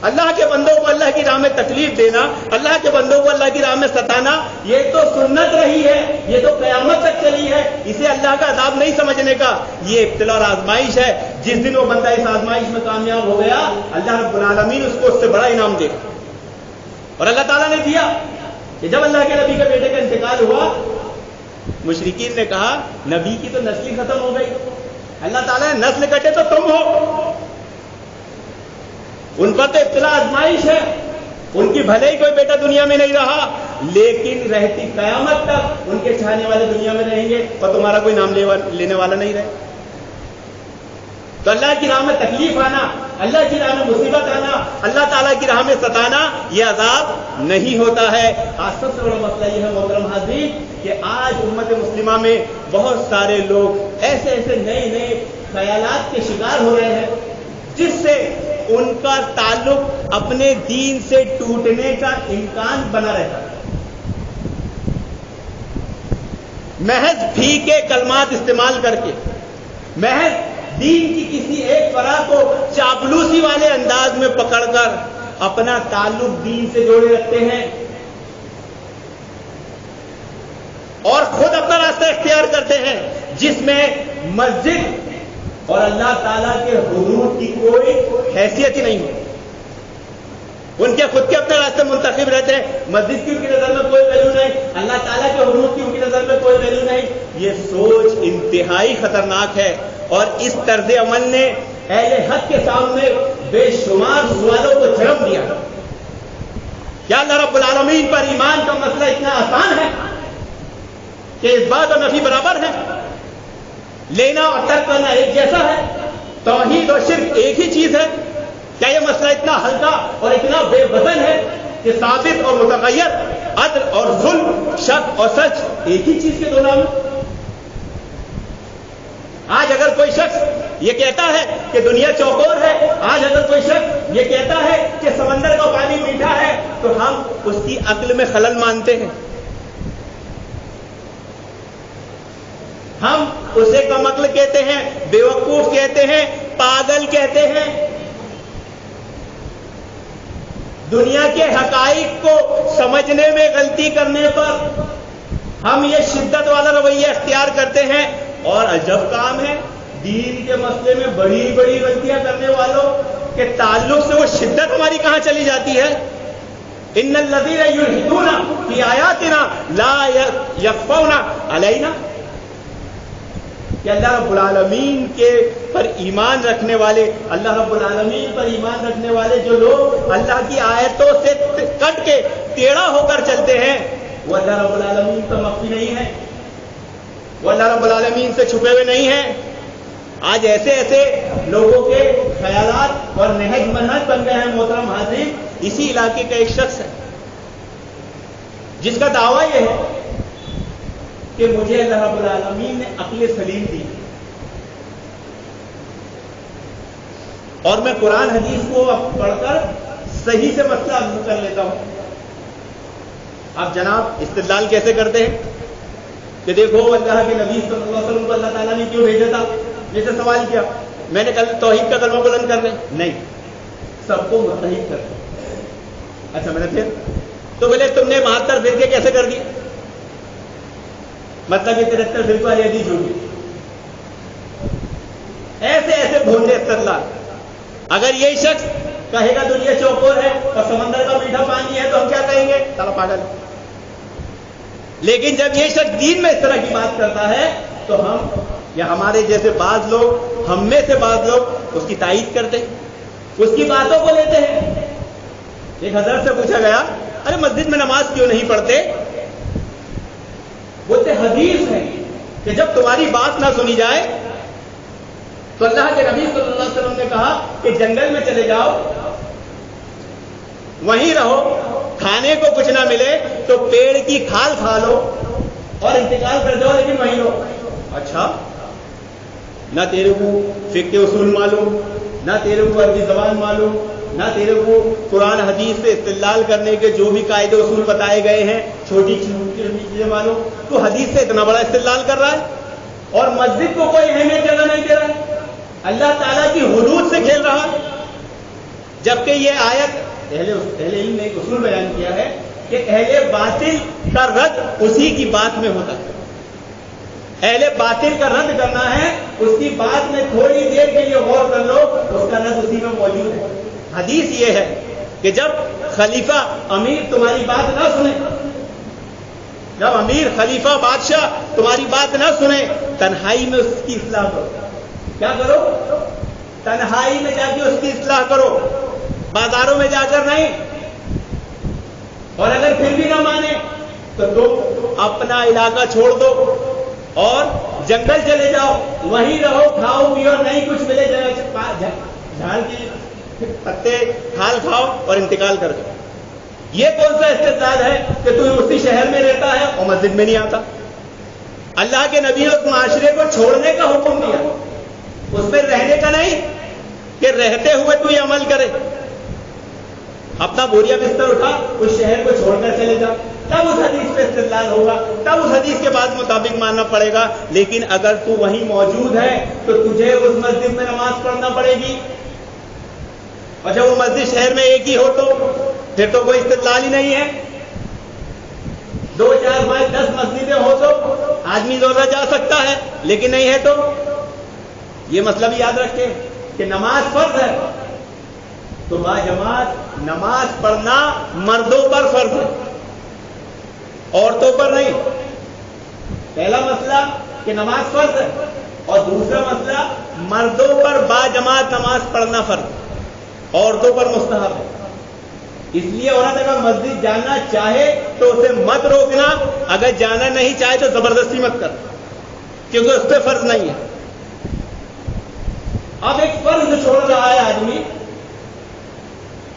اللہ کے بندوں کو اللہ کی راہ میں تکلیف دینا، اللہ کے بندوں کو اللہ کی راہ میں ستانا، یہ تو سنت رہی ہے، یہ تو قیامت تک چلی ہے، اسے اللہ کا عذاب نہیں سمجھنے کا۔ یہ ابتلا اور آزمائش ہے، جس دن وہ بندہ اس آزمائش میں کامیاب ہو گیا، اللہ رب العالمین اس کو اس سے بڑا انعام دے گا۔ اور اللہ تعالیٰ نے دیا کہ جب اللہ کے نبی کے بیٹے کا انتقال ہوا، مشرکین نے کہا نبی کی تو نسل ہی ختم ہو گئی، اللہ تعالیٰ نے نسل کٹے تو تم ہو۔ ان پر تو ابتلا آزمائش ہے، ان کی بھلے ہی کوئی بیٹا دنیا میں نہیں رہا، لیکن رہتی قیامت تک ان کے چاہنے والے دنیا میں رہیں گے اور تمہارا کوئی نام لینے والا نہیں رہے۔ تو اللہ کی راہ میں تکلیف آنا، اللہ کی راہ میں مصیبت آنا، اللہ تعالیٰ کی راہ میں ستانا، یہ عذاب نہیں ہوتا ہے۔ آج سب سے بڑا مسئلہ یہ ہے محترم حاضرین کہ آج امت مسلمہ میں بہت سارے لوگ ایسے ایسے نئے نئے خیالات کے شکار ہو رہے ہیں جس سے ان کا تعلق اپنے دین سے ٹوٹنے کا امکان بنا رہتا ہے۔ محض پھیکے کلمات استعمال کر کے، محض دین کی کسی ایک فرع کو چاپلوسی والے انداز میں پکڑ کر اپنا تعلق دین سے جوڑے رکھتے ہیں اور خود اپنا راستہ اختیار کرتے ہیں جس میں مسجد اور اللہ تعالیٰ کے حدود کی کوئی حیثیت ہی نہیں ہوتی۔ ان کے خود کے اپنے راستے منتخب رہتے ہیں، مسجد کی ان کی نظر میں کوئی ویلیو نہیں، اللہ تعالیٰ کے حدود کی ان کی نظر میں کوئی ویلیو نہیں۔ یہ سوچ انتہائی خطرناک ہے، اور اس طرز عمل نے اہل حق کے سامنے بے شمار سوالوں کو جنم دیا۔ کیا اللہ رب العالمین پر ایمان کا مسئلہ اتنا آسان ہے کہ اس بات اور نفی برابر ہے؟ لینا اور ترک کرنا ایک جیسا ہے؟ توحید اور شرک ایک ہی چیز ہے؟ کیا یہ مسئلہ اتنا ہلکا اور اتنا بے وزن ہے کہ ثابت اور متغیر، عدل اور ظلم، شک اور سچ ایک ہی چیز کے دو نام ہیں؟ آج اگر کوئی شخص یہ کہتا ہے کہ دنیا چوکور ہے، آج اگر کوئی شخص یہ کہتا ہے کہ سمندر کا پانی میٹھا ہے، تو ہم اس کی عقل میں خلل مانتے ہیں، ہم اسے کم عقل کہتے ہیں، بیوقوف کہتے ہیں، پاگل کہتے ہیں۔ دنیا کے حقائق کو سمجھنے میں غلطی کرنے پر ہم یہ شدت والا رویہ اختیار کرتے ہیں، اور عجب کام ہے دین کے مسئلے میں بڑی بڑی غلطیاں کرنے والوں کے تعلق سے وہ شدت ہماری کہاں چلی جاتی ہے؟ ان الذین یلحدون فی آیاتنا لا یخفون علینا، کہ اللہ رب العالمین کے پر ایمان رکھنے والے، اللہ رب العالمین پر ایمان رکھنے والے جو لوگ اللہ کی آیتوں سے کٹ کے ٹیڑھا ہو کر چلتے ہیں، وہ اللہ رب العالمین پر مخفی نہیں ہے، وہ اللہ رب العالمین سے چھپے ہوئے نہیں ہیں۔ آج ایسے ایسے لوگوں کے خیالات اور نہج منہج بن گئے ہیں محترم حاضرین۔ اسی علاقے کا ایک شخص ہے جس کا دعویٰ یہ ہے کہ مجھے اللہ رب العالمین نے عقل سلیم دی اور میں قرآن حدیث کو پڑھ کر صحیح سے مسئلہ حل کر لیتا ہوں۔ اب جناب استدلال کیسے کرتے ہیں کہ دیکھو اللہ کے نبی صلی اللہ علیہ وسلم کو اللہ تعالیٰ نے کیوں بھیجا تھا؟ جیسے سوال کیا میں نے کل توحید کا کلمہ بلند کر رہے نہیں، سب کو متحد کر دیں۔ اچھا میں نے پھر تو بولے تم نے 72 فرقے کیسے کر دیے؟ مطلب یہ 73 فرقے والی حدیث ہوگی۔ ایسے ایسے بھونڈے استدلال۔ اگر یہی شخص کہے گا دنیا چوکور ہے اور سمندر کا میٹھا پانی ہے تو ہم کیا کہیں گے؟ سارا پاگل۔ لیکن جب یہ شخص دین میں اس طرح کی بات کرتا ہے تو ہم یا ہمارے جیسے بعض لوگ، ہم میں سے بعض لوگ اس کی تائید کرتے ہیں، اس کی باتوں کو لیتے ہیں۔ ایک حضرت سے پوچھا گیا ارے مسجد میں نماز کیوں نہیں پڑھتے؟ بولتے حدیث ہے کہ جب تمہاری بات نہ سنی جائے تو اللہ کے نبی صلی اللہ علیہ وسلم نے کہا کہ جنگل میں چلے جاؤ، وہیں رہو، کھانے کو کچھ نہ ملے تو پیڑ کی کھال کھا لو اور انتقال کر جاؤ، لیکن وہیں رہو۔ اچھا، نہ تیرے کو فقہ کے اصول معلوم، نہ تیرے کو عربی زبان معلوم، نہ تیرے کو قرآن حدیث سے استدلال کرنے کے جو بھی قاعدے اصول بتائے گئے ہیں چھوٹی چیزیں معلوم، تو حدیث سے اتنا بڑا استدلال کر رہا ہے اور مسجد کو کوئی اہمیت جگہ نہیں دے رہا ہے، اللہ تعالیٰ کی حدود سے کھیل رہا ہے۔ جبکہ یہ آیت اہل علم نے ایک اصول بیان کیا ہے کہ اہل باطل کا رد اسی کی بات میں ہوتا ہے۔ اہل باطل کا رد کرنا ہے، اس کی بات میں تھوڑی دیر کے لیے غور کر لو، اس کا رد اسی میں موجود ہے۔ حدیث یہ ہے کہ جب خلیفہ امیر تمہاری بات نہ سنے، جب امیر خلیفہ بادشاہ تمہاری بات نہ سنے، تنہائی میں اس کی اصلاح کرو۔ کیا کرو؟ تنہائی میں جا کے اس کی اصلاح کرو، بازاروں میں جا کر نہیں۔ اور اگر پھر بھی نہ مانے تو تم اپنا علاقہ چھوڑ دو اور جنگل چلے جاؤ، وہیں رہو، کھاؤ پیو، نہیں کچھ ملے جھاڑ کے پتے کھال کھاؤ اور انتقال کر دو۔ یہ کون سا استدلال ہے کہ تو اسی شہر میں رہتا ہے اور مسجد میں نہیں آتا؟ اللہ کے نبی نے اس معاشرے کو چھوڑنے کا حکم دیا، اس میں رہنے کا نہیں کہ رہتے ہوئے تو یہ عمل کرے۔ اپنا بوریا بستر اٹھا، اس شہر کو چھوڑ کر چلے جا، تب اس حدیث پہ استدلال ہوگا، تب اس حدیث کے بعد مطابق ماننا پڑے گا۔ لیکن اگر تو وہیں موجود ہے تو تجھے اس مسجد میں نماز پڑھنا پڑے گی، اور جب وہ مسجد شہر میں ایک ہی ہو تو پھر تو کوئی استدلال ہی نہیں ہے۔ 2 4 5 10 مسجدیں ہو تو آدمی روزہ جا سکتا ہے، لیکن نہیں ہے تو یہ مسئلہ بھی یاد رکھیں کہ نماز فرض ہے تو با جماعت نماز پڑھنا مردوں پر فرض ہے، عورتوں پر نہیں۔ پہلا مسئلہ کہ نماز فرض ہے، اور دوسرا مسئلہ مردوں پر با جماعت نماز پڑھنا فرض ہے، عورتوں پر مستحب ہے۔ اس لیے عورت اگر مسجد جانا چاہے تو اسے مت روکنا، اگر جانا نہیں چاہے تو زبردستی مت کر، کیونکہ اس پہ فرض نہیں ہے۔ اب ایک فرض چھوڑ رہا ہے آدمی،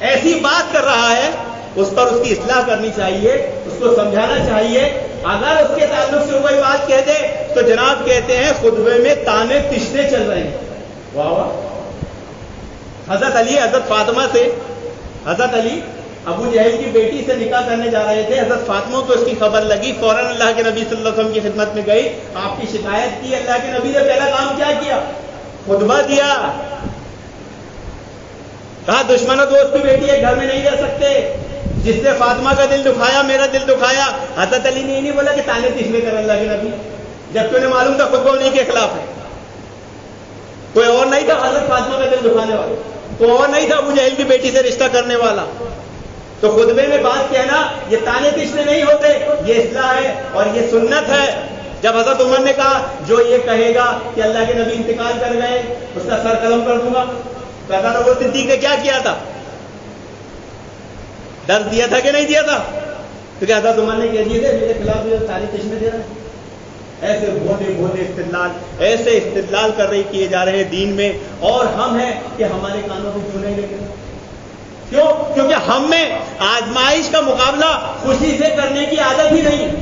ایسی بات کر رہا ہے، اس پر اس کی اصلاح کرنی چاہیے، اس کو سمجھانا چاہیے. اگر اس کے تعلق سے کوئی بات کہہ دے تو جناب کہتے ہیں خطبے میں تانے تشنے چل رہے ہیں. واہ واہ. حضرت علی حضرت فاطمہ سے، حضرت علی ابو جہل کی بیٹی سے نکاح کرنے جا رہے تھے. حضرت فاطمہ کو اس کی خبر لگی، فوراً اللہ کے نبی صلی اللہ علیہ وسلم کی خدمت میں گئی، آپ کی شکایت کی. اللہ کے نبی نے پہلا کام کیا کیا؟ خطبہ دیا. کہا دشمن و دوست کی بیٹی ہے، گھر میں نہیں رہ سکتے. جس نے فاطمہ کا دل دکھایا میرا دل دکھایا. حضرت علی نے یہ نہیں بولا کہ تانے تشنے کر اللہ کے نبی، جبکہ انہیں معلوم تھا خطبہ انہیں کے خلاف ہے. کوئی اور نہیں تھا حضرت فاطمہ کا دل دکھانے والا، کوئی اور نہیں تھا ابو جہل کی بیٹی سے رشتہ کرنے والا. تو خطبے میں بات کہنا یہ تانے تشنے نہیں ہوتے، یہ اصلاح ہے اور یہ سنت ہے. جب حضرت عمر نے کہا جو یہ کہے گا کہ اللہ کے نبی انتقال کر گئے اس کا سر قلم کر دوں گا، تو حضرت ابو صدیق نے کیا کیا تھا؟ درد دیا تھا کہ نہیں دیا تھا؟ کیونکہ حضرت عمر نے کہہ دیے تھے میرے خلاف یہ تانے تشنے دے رہا ہے. ایسے بھولے بھولے استدلال، ایسے استدلال کر رہے کیے جا رہے ہیں دین میں، اور ہم ہیں کہ ہمارے کانوں کو کیوں نہیں لگے. کیوں؟ کیونکہ ہم میں آزمائش کا مقابلہ خوشی سے کرنے کی عادت ہی نہیں.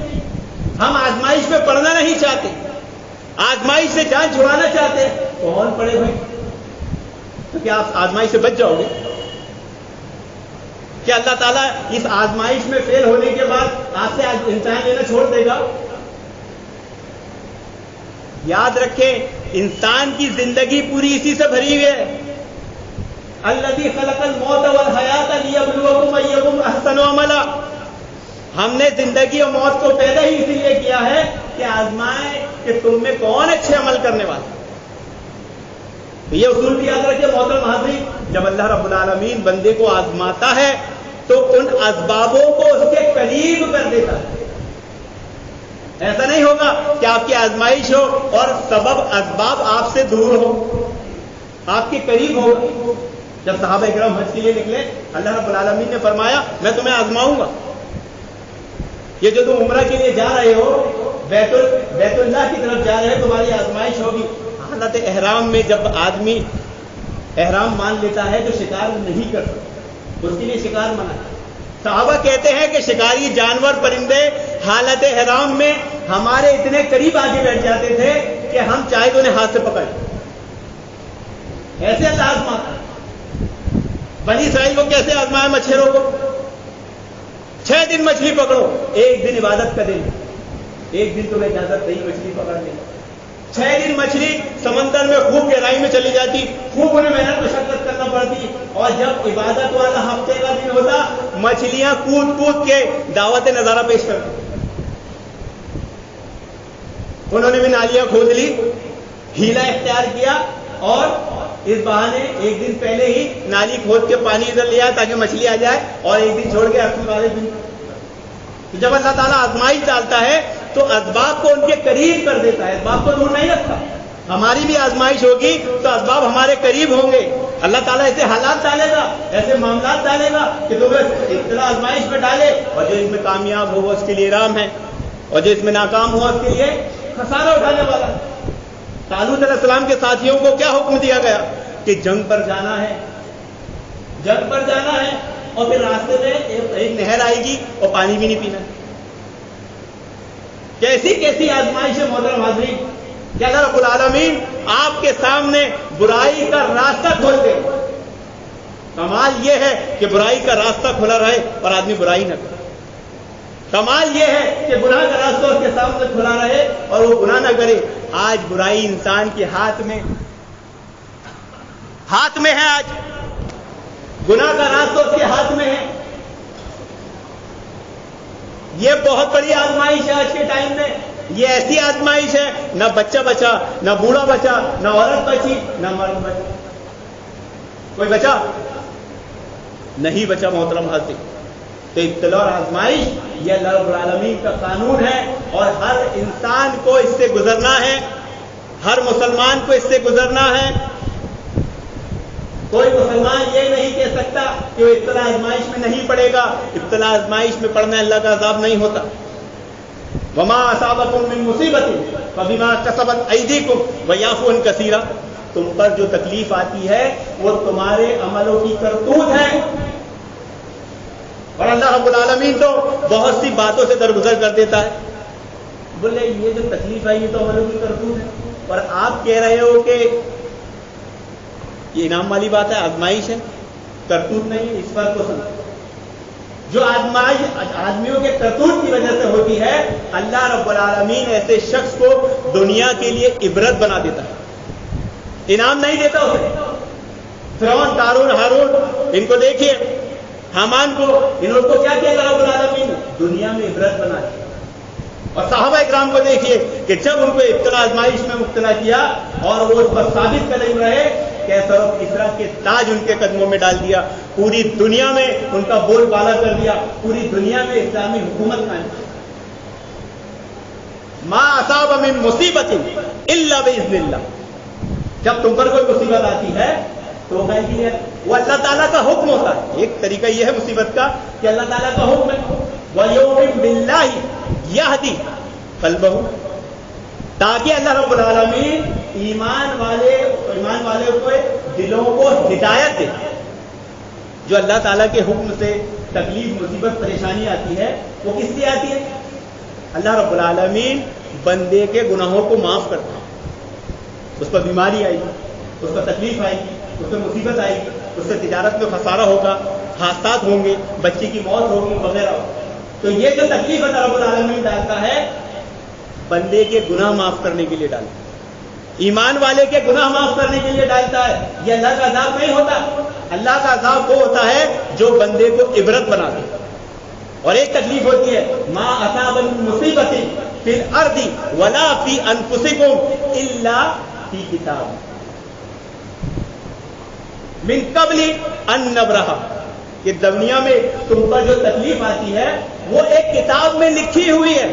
ہم آزمائش میں پڑھنا نہیں چاہتے، آزمائش سے جان چھڑانا چاہتے. کون پڑھے بھائی؟ تو کیا آپ آزمائش سے بچ جاؤ گے؟ کیا اللہ تعالیٰ اس آزمائش میں فیل ہونے کے بعد آپ سے امتحان لینا چھوڑ دے گا؟ یاد رکھیں انسان کی زندگی پوری اسی سے بھری ہوئی ہے. الذی خلق الموت والحیات لیبلوکم ایکم احسن عملا. ہم نے زندگی اور موت کو پیدا ہی اسی لیے کیا ہے کہ آزمائے کہ تم میں کون اچھے عمل کرنے والا. یہ اصول بھی یاد رکھیں محترم حاضرین، جب اللہ رب العالمین بندے کو آزماتا ہے تو ان اسبابوں کو اس کے قریب کر دیتا ہے. ایسا نہیں ہوگا کہ آپ کی آزمائش ہو اور سبب اسباب آپ سے دور ہو، آپ کے قریب ہوگا. جب صحابہ اکرام حج کے لیے نکلے اللہ رب العالمین نے فرمایا میں تمہیں آزماؤں گا. یہ جو تم عمرہ کے لیے جا رہے ہو بیت اللہ کی طرف جا رہے ہو، تمہاری آزمائش ہوگی. حالت احرام میں جب آدمی احرام مان لیتا ہے تو شکار نہیں کر سکتا، اس کے لیے شکار منع ہے. صحابہ کہتے ہیں کہ شکاری جانور پرندے حالت احرام میں ہمارے اتنے قریب آگے بیٹھ جاتے تھے کہ ہم چاہے تو انہیں ہاتھ سے پکڑ. ایسے اللہ آزماتا ہے. بنی اسرائیل کو کیسے آزمایا مچھروں کو؟ 6 دن مچھلی پکڑو، 1 دن عبادت کا دن، 1 دن تمہیں اجازت نہیں مچھلی پکڑنے. 6 دن مچھلی سمندر میں خوب گہرائی میں چلی جاتی، خوب انہیں محنت مشقت کرنا پڑتی، اور جب عبادت والا ہفتے کا دن ہوتا مچھلیاں کود کود کے دعوت نظارہ پیش کرتی. انہوں نے بھی نالیاں کھود لی، ہیلا اختیار کیا، اور اس بہانے 1 دن پہلے ہی نالی کھود کے پانی ادھر لیا تاکہ مچھلی آ جائے، اور 1 دن چھوڑ کے اصل والے دن. تو جب اللہ تعالیٰ آزمائش ڈالتا ہے تو اسباب کو ان کے قریب کر دیتا ہے، اسباب کو دور نہیں رکھتا. ہماری بھی آزمائش ہوگی تو اسباب ہمارے قریب ہوں گے. اللہ تعالیٰ ایسے حالات ڈالے گا، ایسے معاملات ڈالے گا کہ تمہیں ابتلا آزمائش میں ڈالے، اور جو اس میں کامیاب ہو وہ اس کے لیے رام ہے، اور جو اس میں ناکام ہوا اس کے لیے خسارہ اٹھانے والا. طالوت علیہ السلام کے ساتھیوں کو کیا حکم دیا گیا کہ جنگ پر جانا ہے، جنگ پر جانا ہے، اور پھر راستے میں ایک نہر آئے گی اور پانی بھی نہیں پینا. کیسی کیسی آزمائش ہے محترم حاضرین کہ اللہ رب العالمین آپ کے سامنے برائی کا راستہ کھول دے. کمال یہ ہے کہ برائی کا راستہ کھلا رہے اور آدمی برائی نہ کرے. کمال یہ ہے کہ گناہ کا راستہ اس کے سامنے کھلا رہے اور وہ گناہ نہ کرے. آج برائی انسان کے ہاتھ میں ہے، آج گناہ کا راستہ اس کے ہاتھ میں ہے. یہ بہت بڑی آزمائش ہے آج کے ٹائم میں. یہ ایسی آزمائش ہے نہ بچہ بچا، نہ بوڑھا بچا، نہ عورت بچی، نہ مرد بچا. کوئی بچا نہیں بچا محترم حاضرین. تو ابتلا اور آزمائش یہ اللہ رب العالمین کا قانون ہے، اور ہر انسان کو اس سے گزرنا ہے، ہر مسلمان کو اس سے گزرنا ہے. کوئی مسلمان یہ نہیں کہہ سکتا کہ وہ ابتلا آزمائش میں نہیں پڑے گا. ابتلا آزمائش میں پڑنا اللہ کا عذاب نہیں ہوتا. وما اصابکم من مصیبت فبما کسبت ایدیکم ویعفو عن کثیر. تم پر جو تکلیف آتی ہے وہ تمہارے عملوں کی کرتوت ہے. اور اللہ رب العالمین تو بہت سی باتوں سے درگزر کر دیتا ہے. بولے یہ جو تکلیف ہے یہ تو عملوں کی کرتوت ہے, اور آپ کہہ رہے ہو کہ یہ انعام والی بات ہے, آزمائش ہے, کرتوت نہیں ہے. اس پر کو سمجھ, جو آزمائش آدمیوں کے کرتوت کی وجہ سے ہوتی ہے, اللہ رب العالمین ایسے شخص کو دنیا کے لیے عبرت بنا دیتا ہے, انعام نہیں دیتا اسے. فرعون, قارون, ہارون, ان کو دیکھیے, حامان کو, انہوں کو کیا کیا رب العالمین نے دنیا میں عبرت بنا دی. اور صحابہ اکرام کو دیکھیے کہ جب ان کو ابتلا آزمائش میں مبتلا کیا اور وہ اس پر ثابت قدم رہے, کیسر و کسریٰ کے تاج ان کے قدموں میں ڈال دیا, پوری دنیا میں ان کا بول بالا کر دیا, پوری دنیا میں اسلامی حکومت قائم کی. ما اصاب من مصیبت الا باذن اللہ, جب تم پر کوئی مصیبت آتی ہے تو وہ اللہ تعالیٰ کا حکم ہوتا ہے. ایک طریقہ یہ ہے مصیبت کا کہ اللہ تعالیٰ کا حکم ہے, وَيُؤْمِنْ بِاللَّهِ يَهْدِي قَلْبَهُ, تاکہ اللہ رب العالمین ایمان والے کو دلوں کو ہدایت دے. جو اللہ تعالیٰ کے حکم سے تکلیف, مصیبت, پریشانی آتی ہے وہ کس لیے آتی ہے؟ اللہ رب العالمین بندے کے گناہوں کو معاف کرتا ہے. اس پر بیماری آئے گی, اس پر تکلیف آئے گی, اس پہ مصیبت آئے گی, اس سے تجارت میں خسارہ ہوگا, حادثات ہوں گے, بچی کی موت ہوگی وغیرہ. تو یہ جو تکلیف اللہ رب العالمین ڈالتا ہے بندے کے گناہ معاف کرنے کے لیے ڈالتا ہے, ایمان والے کے گناہ معاف کرنے کے لیے ڈالتا ہے. یہ اللہ کا عذاب نہیں ہوتا. اللہ کا عذاب وہ ہوتا ہے جو بندے کو عبرت بنا دے. اور ایک تکلیف ہوتی ہے, ما اصاب من مصیبت فی الارض ولا فی انفسکم الا فی کتاب من قبل ان نبرہا, کہ دنیا میں تم پر جو تکلیف آتی ہے وہ ایک کتاب میں لکھی ہوئی ہے.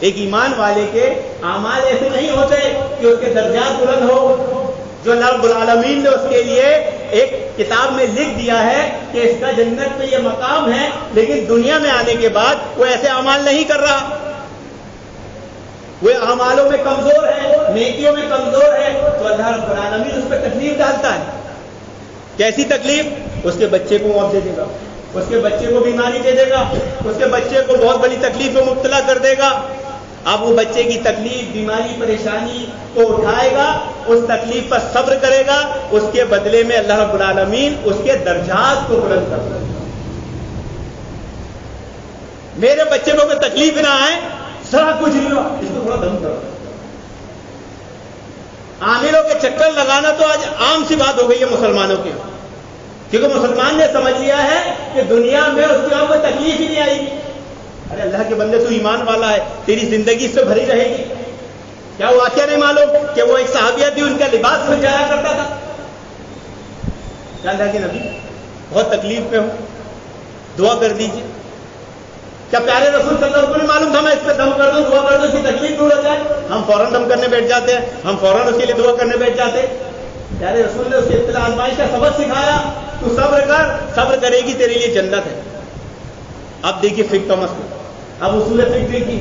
ایک ایمان والے کے اعمال ایسے نہیں ہوتے کہ اس کے درجات بلند ہو. جو اللہ رب العالمین نے اس کے لیے ایک کتاب میں لکھ دیا ہے کہ اس کا جنت میں یہ مقام ہے, لیکن دنیا میں آنے کے بعد وہ ایسے اعمال نہیں کر رہا, وہ اعمالوں میں کمزور ہے, نیکیوں میں کمزور ہے, تو اللہ رب العالمین اس پہ تکلیف ڈالتا ہے. کیسی تکلیف؟ اس کے بچے کو موت دے دے گا, اس کے بچے کو بیماری دے دے گا, اس کے بچے کو بہت بڑی تکلیف میں مبتلا کر دے گا. اب وہ بچے کی تکلیف, بیماری, پریشانی کو اٹھائے گا, اس تکلیف پر صبر کرے گا, اس کے بدلے میں اللہ رب العالمین اس کے درجات کو بلند کر دے گا. میرے بچے کو کوئی تکلیف نہ آئے, سارا کچھ نہیں ہوا, اس کو تھوڑا دم کرو. عاملوں کے چکر لگانا تو آج عام سی بات ہو گئی ہے مسلمانوں کی, کیونکہ مسلمان نے سمجھ لیا ہے کہ دنیا میں اس کی کوئی تکلیف ہی نہیں آئے گی. ارے اللہ کے بندے, تو ایمان والا ہے, تیری زندگی اس سے بھری رہے گی. کیا وہ واقعہ نہیں معلوم کہ وہ ایک صحابیہ تھی, ان کا لباس کھل جایا کرتا تھا. کیا اللہ کے نبی بہت تکلیف میں ہوں, دعا کر دیجیے. کیا پیارے رسول صلی اللہ علیہ وسلم کو نہیں معلوم تھا میں اس پہ دم کر دوں, دعا کر دوں, اس کی تکلیف دور ہو جائے؟ ہم فوراً دم کرنے بیٹھ جاتے ہیں, ہم فوراً اس کے لیے دعا کرنے بیٹھ جاتے. پیارے رسول نے اس کی ابتلا آزمائش کا سبق سکھایا, تو صبر کر, صبر کرے گی تیرے لیے جنت ہے. اب دیکھیے فقہ کا مسئلہ, اب اصول فقہ کی,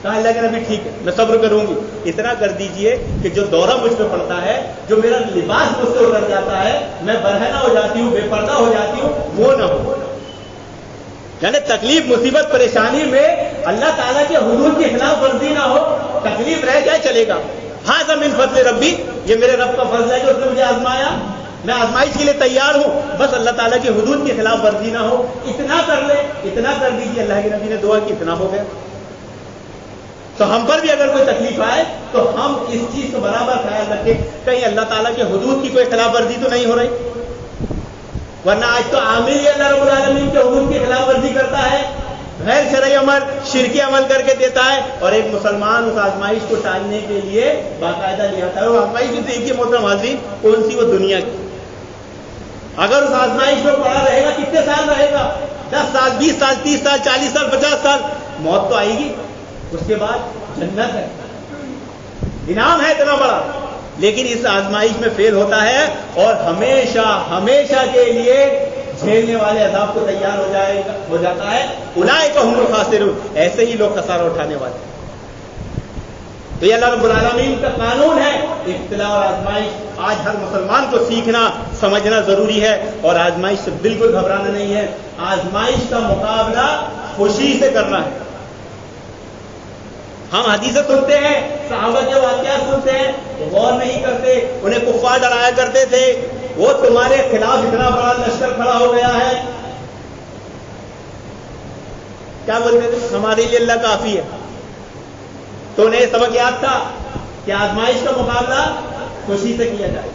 کہا اللہ کے نبی ٹھیک ہے میں صبر کروں گی. اتنا کر دیجئے کہ جو دورہ مجھ پہ پڑتا ہے, جو میرا لباس مجھ سے اتر جاتا ہے, میں برہنہ ہو جاتی ہوں, بے پردہ ہو جاتی ہوں, وہ نہ ہو. یعنی تکلیف, مصیبت, پریشانی میں اللہ تعالیٰ کے حدود کی خلاف ورزی نہ ہو. تکلیف رہ جائے چلے گا, ھذا من فضل ربی, یہ میرے رب کا فضل ہے جو اس نے مجھے آزمایا, میں آزمائش کے لیے تیار ہوں, بس اللہ تعالیٰ کے حدود کی خلاف ورزی نہ ہو. اتنا کر لے, اتنا کر دیجیے. اللہ کے نبی نے دعا کی, اتنا ہو گیا. تو ہم پر بھی اگر کوئی تکلیف آئے تو ہم اس چیز کو برابر خیال رکھیں کہیں اللہ تعالیٰ کے حدود کی کوئی خلاف ورزی تو نہیں ہو رہی. ورنہ آج تو عامل ہی اللہ رب العالمین کے حدود کی خلاف ورزی کرتا ہے, غیر شرعی عمل, شرکی عمل کر کے دیتا ہے, اور ایک مسلمان اس آزمائش کو ٹالنے کے لیے باقاعدہ لے آتا ہے. وہ آزمائش بھی دیکھیے محترم حاضرین, کون سی؟ وہ دنیا کی. اگر اس آزمائش میں پڑا رہے گا, کتنے سال رہے گا؟ 10 سال, 20 سال, 30 سال, 40 سال, 50 سال. موت تو آئے گی, اس کے بعد جنت ہے, انعام ہے اتنا بڑا. لیکن اس آزمائش میں فیل ہوتا ہے اور ہمیشہ ہمیشہ کے لیے جھیلنے والے عذاب کو تیار ہو جاتا ہے. اولئک هم الخاسرون, ایسے ہی لوگ خسارہ اٹھانے والے. تو یہ اللہ رب العالمین کا قانون ہے. ابتلا اور آزمائش آج ہر مسلمان کو سیکھنا سمجھنا ضروری ہے, اور آزمائش سے بالکل گھبرانا نہیں ہے. آزمائش کا مقابلہ خوشی سے کرنا ہے. ہم حدیثیں سنتے ہیں, صحابہ کے واقعات سنتے ہیں, غور نہیں کرتے. انہیں کفار ڈرایا کرتے تھے, وہ تمہارے خلاف اتنا بڑا لشکر کھڑا ہو گیا ہے, کیا بولتے تھے, ہمارے لیے اللہ کافی ہے. تو انہیں سبق یاد تھا کہ آزمائش کا مقابلہ خوشی سے کیا جائے.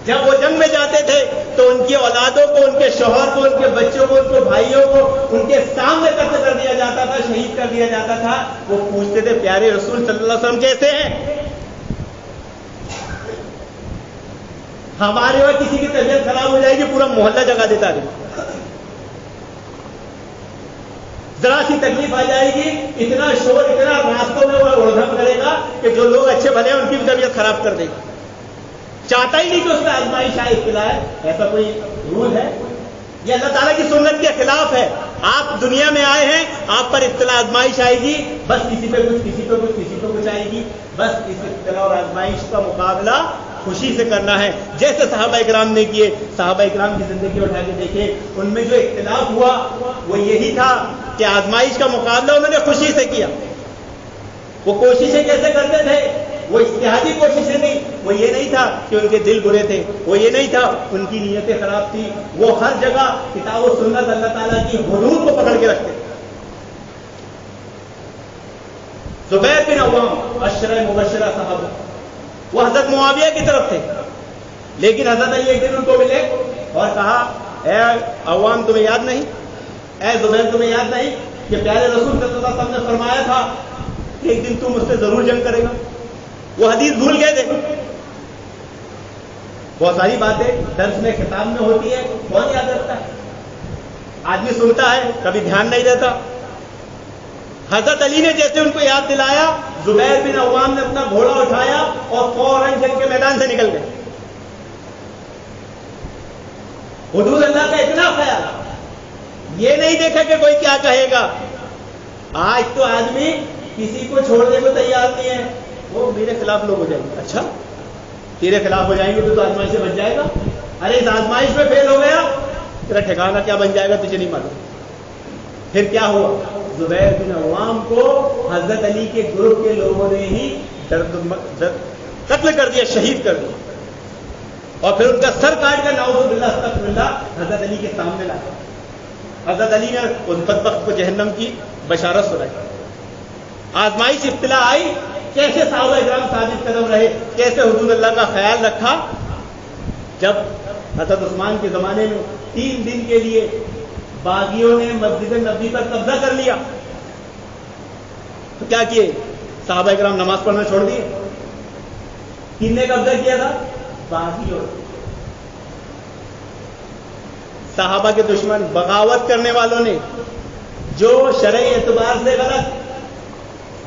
جب وہ جنگ میں جاتے تھے تو ان کی اولادوں کو, ان کے شوہر کو, ان کے بچوں کو, ان کے بھائیوں کو ان کے سامنے قتل کر دیا جاتا تھا, شہید کر دیا جاتا تھا. وہ پوچھتے تھے پیارے رسول صلی اللہ علیہ وسلم کیسے ہیں؟ ہمارے وہاں کسی کی طبیعت خراب ہو جائے گی پورا محلہ جگا دیتا رہے, ذرا سی تکلیف آ جائے گی اتنا شور, اتنا راستوں میں وہ اڑدھم کرے گا کہ جو لوگ اچھے بھلے ہیں ان کی بھی طبیعت خراب کر دے گا. چاہتا ہی نہیں کہ اس کا آزمائش آئے, ابتلا ہے. ایسا کوئی رول ہے؟ یہ اللہ تعالیٰ کی سنت کے خلاف ہے. آپ دنیا میں آئے ہیں, آپ پر ابتلا آزمائش آئے گی, بس کسی پہ کچھ, کسی پہ کچھ, کسی پہ کچھ آئے گی. بس اس ابتلا اور آزمائش کا مقابلہ خوشی سے کرنا ہے, جیسے صحابہ اکرام نے کیے. صحابہ اکرام کی زندگی اٹھا کے دیکھے, ان میں جو اختلاف ہوا وہ یہی تھا کہ آزمائش کا مقابلہ انہوں نے خوشی سے کیا. وہ کوششیں کیسے کرتے تھے؟ وہ اجتہادی کوششیں نہیں, وہ یہ نہیں تھا کہ ان کے دل برے تھے, وہ یہ نہیں تھا ان کی نیتیں خراب تھی. وہ ہر جگہ کتاب و سنت اللہ تعالیٰ کی حدود کو پکڑ کے رکھتے. زبیر بن عوام عشرہ مبشرہ صحابہ, وہ حضرت معاویہ کی طرف تھے, لیکن حضرت علی ایک دن ان کو ملے اور کہا اے عوام تمہیں یاد نہیں, اے زبیر تمہیں یاد نہیں کہ پیارے رسول صلی اللہ علیہ وسلم نے فرمایا تھا کہ ایک دن تم مجھ سے ضرور جنگ کرے گا. وہ حدیث بھول گئے تھے. بہت ساری باتیں درس میں خطاب میں ہوتی ہے, کون یاد رکھتا ہے؟ آدمی سنتا ہے کبھی دھیان نہیں دیتا. حضرت علی نے جیسے ان کو یاد دلایا, زبیر بن عوام نے اپنا گھوڑا اٹھایا اور فوراً جنگ کے میدان سے نکل گئے. حدود اللہ کا اتنا خیال, یہ نہیں دیکھا کہ کوئی کیا کہے گا. آج تو آدمی کسی کو چھوڑنے کو تیار نہیں ہے, وہ میرے خلاف لوگ ہو جائیں گے. اچھا تیرے خلاف ہو جائیں گے تو آزمائش سے بچ جائے گا. ارے اس آزمائش میں فیل ہو گیا, تیرا ٹھکانہ کیا بن جائے گا تجھے نہیں معلوم. پھر کیا ہوا؟ زبیر بن عوام کو حضرت علی کے گروپ کے لوگوں نے ہی قتل کر دیا, شہید کر دیا, اور پھر ان کا سر کاٹ کر نعوذ باللہ استغفر اللہ حضرت علی کے سامنے لایا. حضرت علی نے اس بدبخت کو جہنم کی بشارت سنائی. آزمائش ابتلا آئی, کیسے صحابہ اکرام ثابت قدم رہے, کیسے حدود اللہ کا خیال رکھا. جب حضرت عثمان کے زمانے میں 3 دن کے لیے باغیوں نے مسجد نبوی پر قبضہ کر لیا, تو کیا کیے صحابہ اکرام؟ نماز پڑھنا چھوڑ دیے. کن نے قبضہ کیا تھا؟ باغیوں. صحابہ کے دشمن, بغاوت کرنے والوں نے, جو شرعی اعتبار سے غلط.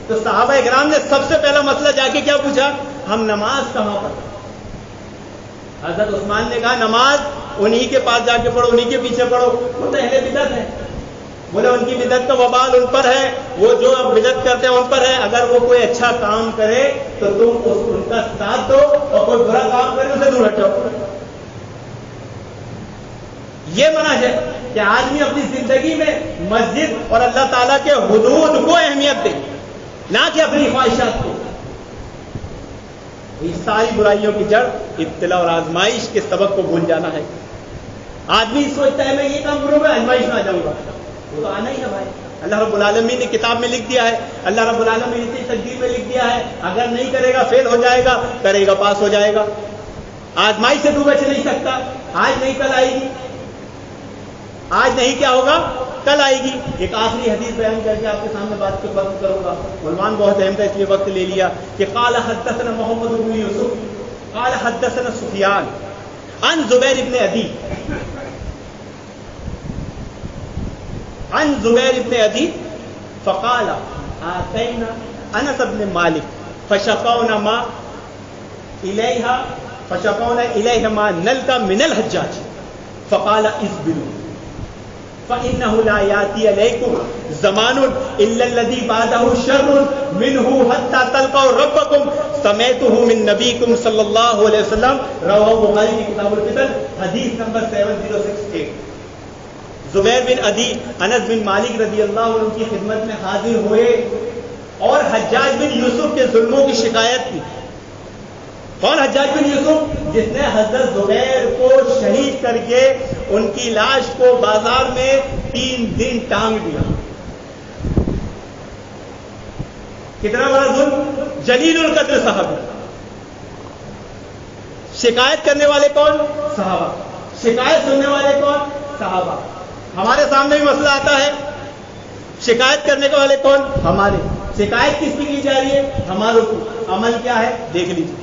تو صحابہ اکرام نے سب سے پہلا مسئلہ جا کے کیا پوچھا؟ ہم نماز کہاں پڑھیں؟ حضرت عثمان نے کہا نماز انہی کے پاس جا کے پڑھو, انہی کے پیچھے پڑھو. وہ تو اہل بدعت ہے. بولے ان کی بدعت کا وبال ان پر ہے, وہ جو بدعت کرتے ہیں ان پر ہے. اگر وہ کوئی اچھا کام کرے تو تم ان کا ساتھ دو, اور کوئی برا کام کرے اسے دور ہٹو. یہ منہج ہے کہ آدمی اپنی زندگی میں مسجد اور اللہ تعالیٰ کے حدود کو اہمیت دے, نہ کہ اپنی خواہشات کو. یہ ساری برائیوں کی جڑ ابتلا اور آزمائش کے سبق کو بھول جانا ہے. آدمی سوچتا ہے میں یہ کام کروں گا آزمائش میں آ جاؤں گا, وہ تو آنا ہی ہے بھائی. اللہ رب العالمین نے کتاب میں لکھ دیا ہے, اللہ رب العالمین نے تقدیر میں لکھ دیا ہے, اگر نہیں کرے گا فیل ہو جائے گا, کرے گا پاس ہو جائے گا. آزمائش سے تو بچ نہیں سکتا. آج نہیں کل آئے گی, آج نہیں کیا ہوگا کل آئے گی. ایک آخری حدیث بیان کر کے آپ کے سامنے بات کو ختم کروں گا. عنوان بہت اہم تھا اس لیے وقت لے لیا. کہ قال حدثنا محمد بن یوسف قال حدثنا سفیان عن زبیر بن عدی عن زبیر بن عدی فقال آتینا انس بن مالک فشقونا ما الیہا ما نلقى من الحجاج فقال اصبروا فإنه لا يأتي عليكم زمان إلا الذي بعده شر منه حتى تلقوا ربكم سمعته من نبيكم صلی اللہ علیہ وسلم. رواه بخاری کی کتاب الفتن حدیث نمبر 7068. زبیر بن عدی انس بن مالک رضی اللہ عنہ کی خدمت میں حاضر ہوئے اور حجاج بن یوسف کے ظلموں کی شکایت کی. کون حجاج بن یوسف؟ جس نے حضرت زبیر کو شہید کر کے ان کی لاش کو بازار میں 3 دن ٹانگ دیا. کتنا بڑا ظلم! جلیل القدر صحابی. شکایت کرنے والے کون؟ صحابہ. شکایت سننے والے کون؟ صحابہ. ہمارے سامنے بھی مسئلہ آتا ہے، شکایت کرنے والے کون؟ ہمارے. شکایت کس کی جا رہی ہے؟ ہماروں کی. عمل کیا ہے دیکھ لیجیے.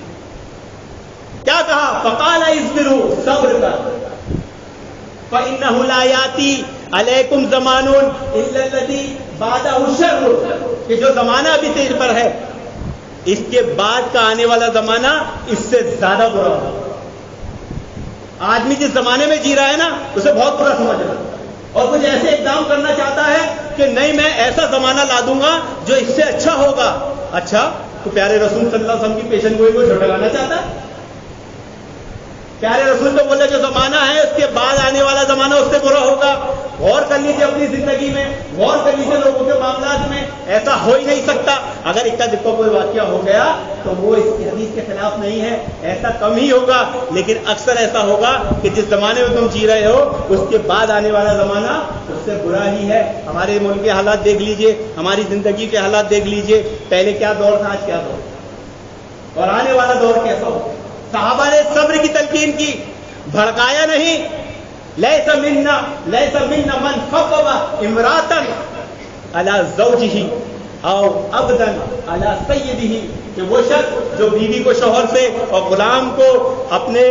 کیا کہا؟ فقال اصبروا، صبر کر. فإنه لا يأتي عليكم زمان إلا الذي بعده شر. کہ جو زمانہ ابھی تیز پر ہے اس کے بعد کا آنے والا زمانہ اس سے زیادہ برا ہوگا. آدمی جس زمانے میں جی رہا ہے نا اسے بہت برا سمجھ رہا ہے اور کچھ ایسے اقدام کرنا چاہتا ہے کہ نہیں میں ایسا زمانہ لا دوں گا جو اس سے اچھا ہوگا. اچھا تو پیارے رسول صلی اللہ علیہ وسلم کی پیشن گوئی کو جھٹلانا چاہتا ہے. پیارے رسول تو بولے جو زمانہ ہے اس کے بعد آنے والا زمانہ اس سے برا ہوگا. غور کر لیجیے اپنی زندگی میں، غور کر لیجیے لوگوں کے معاملات میں. ایسا ہو ہی نہیں سکتا. اگر اکا دکا کوئی واقعہ ہو گیا تو وہ اس کی حدیث کے خلاف نہیں ہے، ایسا کم ہی ہوگا. لیکن اکثر ایسا ہوگا کہ جس زمانے میں تم جی رہے ہو اس کے بعد آنے والا زمانہ اس سے برا ہی ہے. ہمارے ملک کے حالات دیکھ لیجیے، ہماری زندگی کے حالات دیکھ لیجیے. پہلے کیا دور تھا، آج کیا دور، اور آنے والا دور کیسا ہو. صحابہ نے صبر کی تلقین کی، بھڑکایا نہیں. لیس منا من خفف امراتا علی زوجہ او عبدا علی سیدہ. کہ وہ شخص جو بیوی کو شوہر سے اور غلام کو اپنے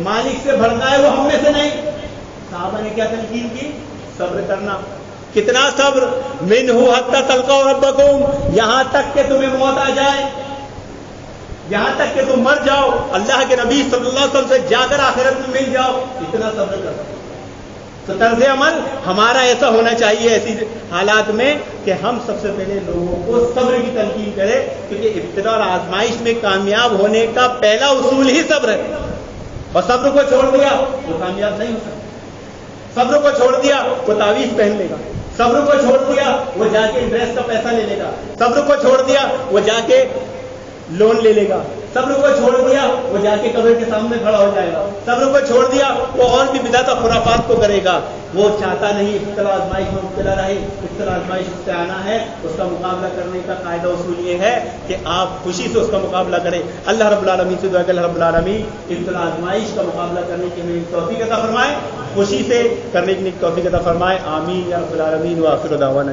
مالک سے بھڑکائے وہ ہم میں سے نہیں. صحابہ نے کیا تلقین کی؟ صبر کرنا. کتنا صبر؟ منہ حتی تلقوا ربکم، یہاں تک کہ تمہیں موت آ جائے، یہاں تک کہ تم مر جاؤ، اللہ کے نبی صلی اللہ علیہ وسلم سے جا کر آخرت میں مل جاؤ. اتنا صبر کر. تو طرز عمل ہمارا ایسا ہونا چاہیے ایسی حالات میں کہ ہم سب سے پہلے لوگوں کو صبر کی تلقین کریں، کیونکہ ابتلا اور آزمائش میں کامیاب ہونے کا پہلا اصول ہی صبر ہے. اور صبر کو چھوڑ دیا وہ کامیاب نہیں ہو سکتا. صبر کو چھوڑ دیا وہ تعویذ پہن لے گا. صبر کو چھوڑ دیا وہ جا کے ڈریس کا پیسہ لے لے گا. صبر کو چھوڑ دیا وہ جا کے لون لے لے گا. صبر کو چھوڑ دیا وہ جا کے قبر کے سامنے کھڑا ہو جائے گا. صبر کو چھوڑ دیا وہ اور بھی بدعت اور خرافات کو کرے گا. وہ چاہتا نہیں ابتلا آزمائش میں مبتلا رہے. ابتلا آزمائش اس سے آنا ہے. اس کا مقابلہ کرنے کا قاعدہ اصول یہ ہے کہ آپ خوشی سے اس کا مقابلہ کریں. اللہ رب العالمین سے دعا کہ اللہ رب العالمین ابتلا آزمائش کا مقابلہ کرنے کی ہمیں توفیق عطا فرمائے، خوشی سے کرنے کی توفیق عطا فرمائے. آمین یا رب العالمین. وآخر دعوانا.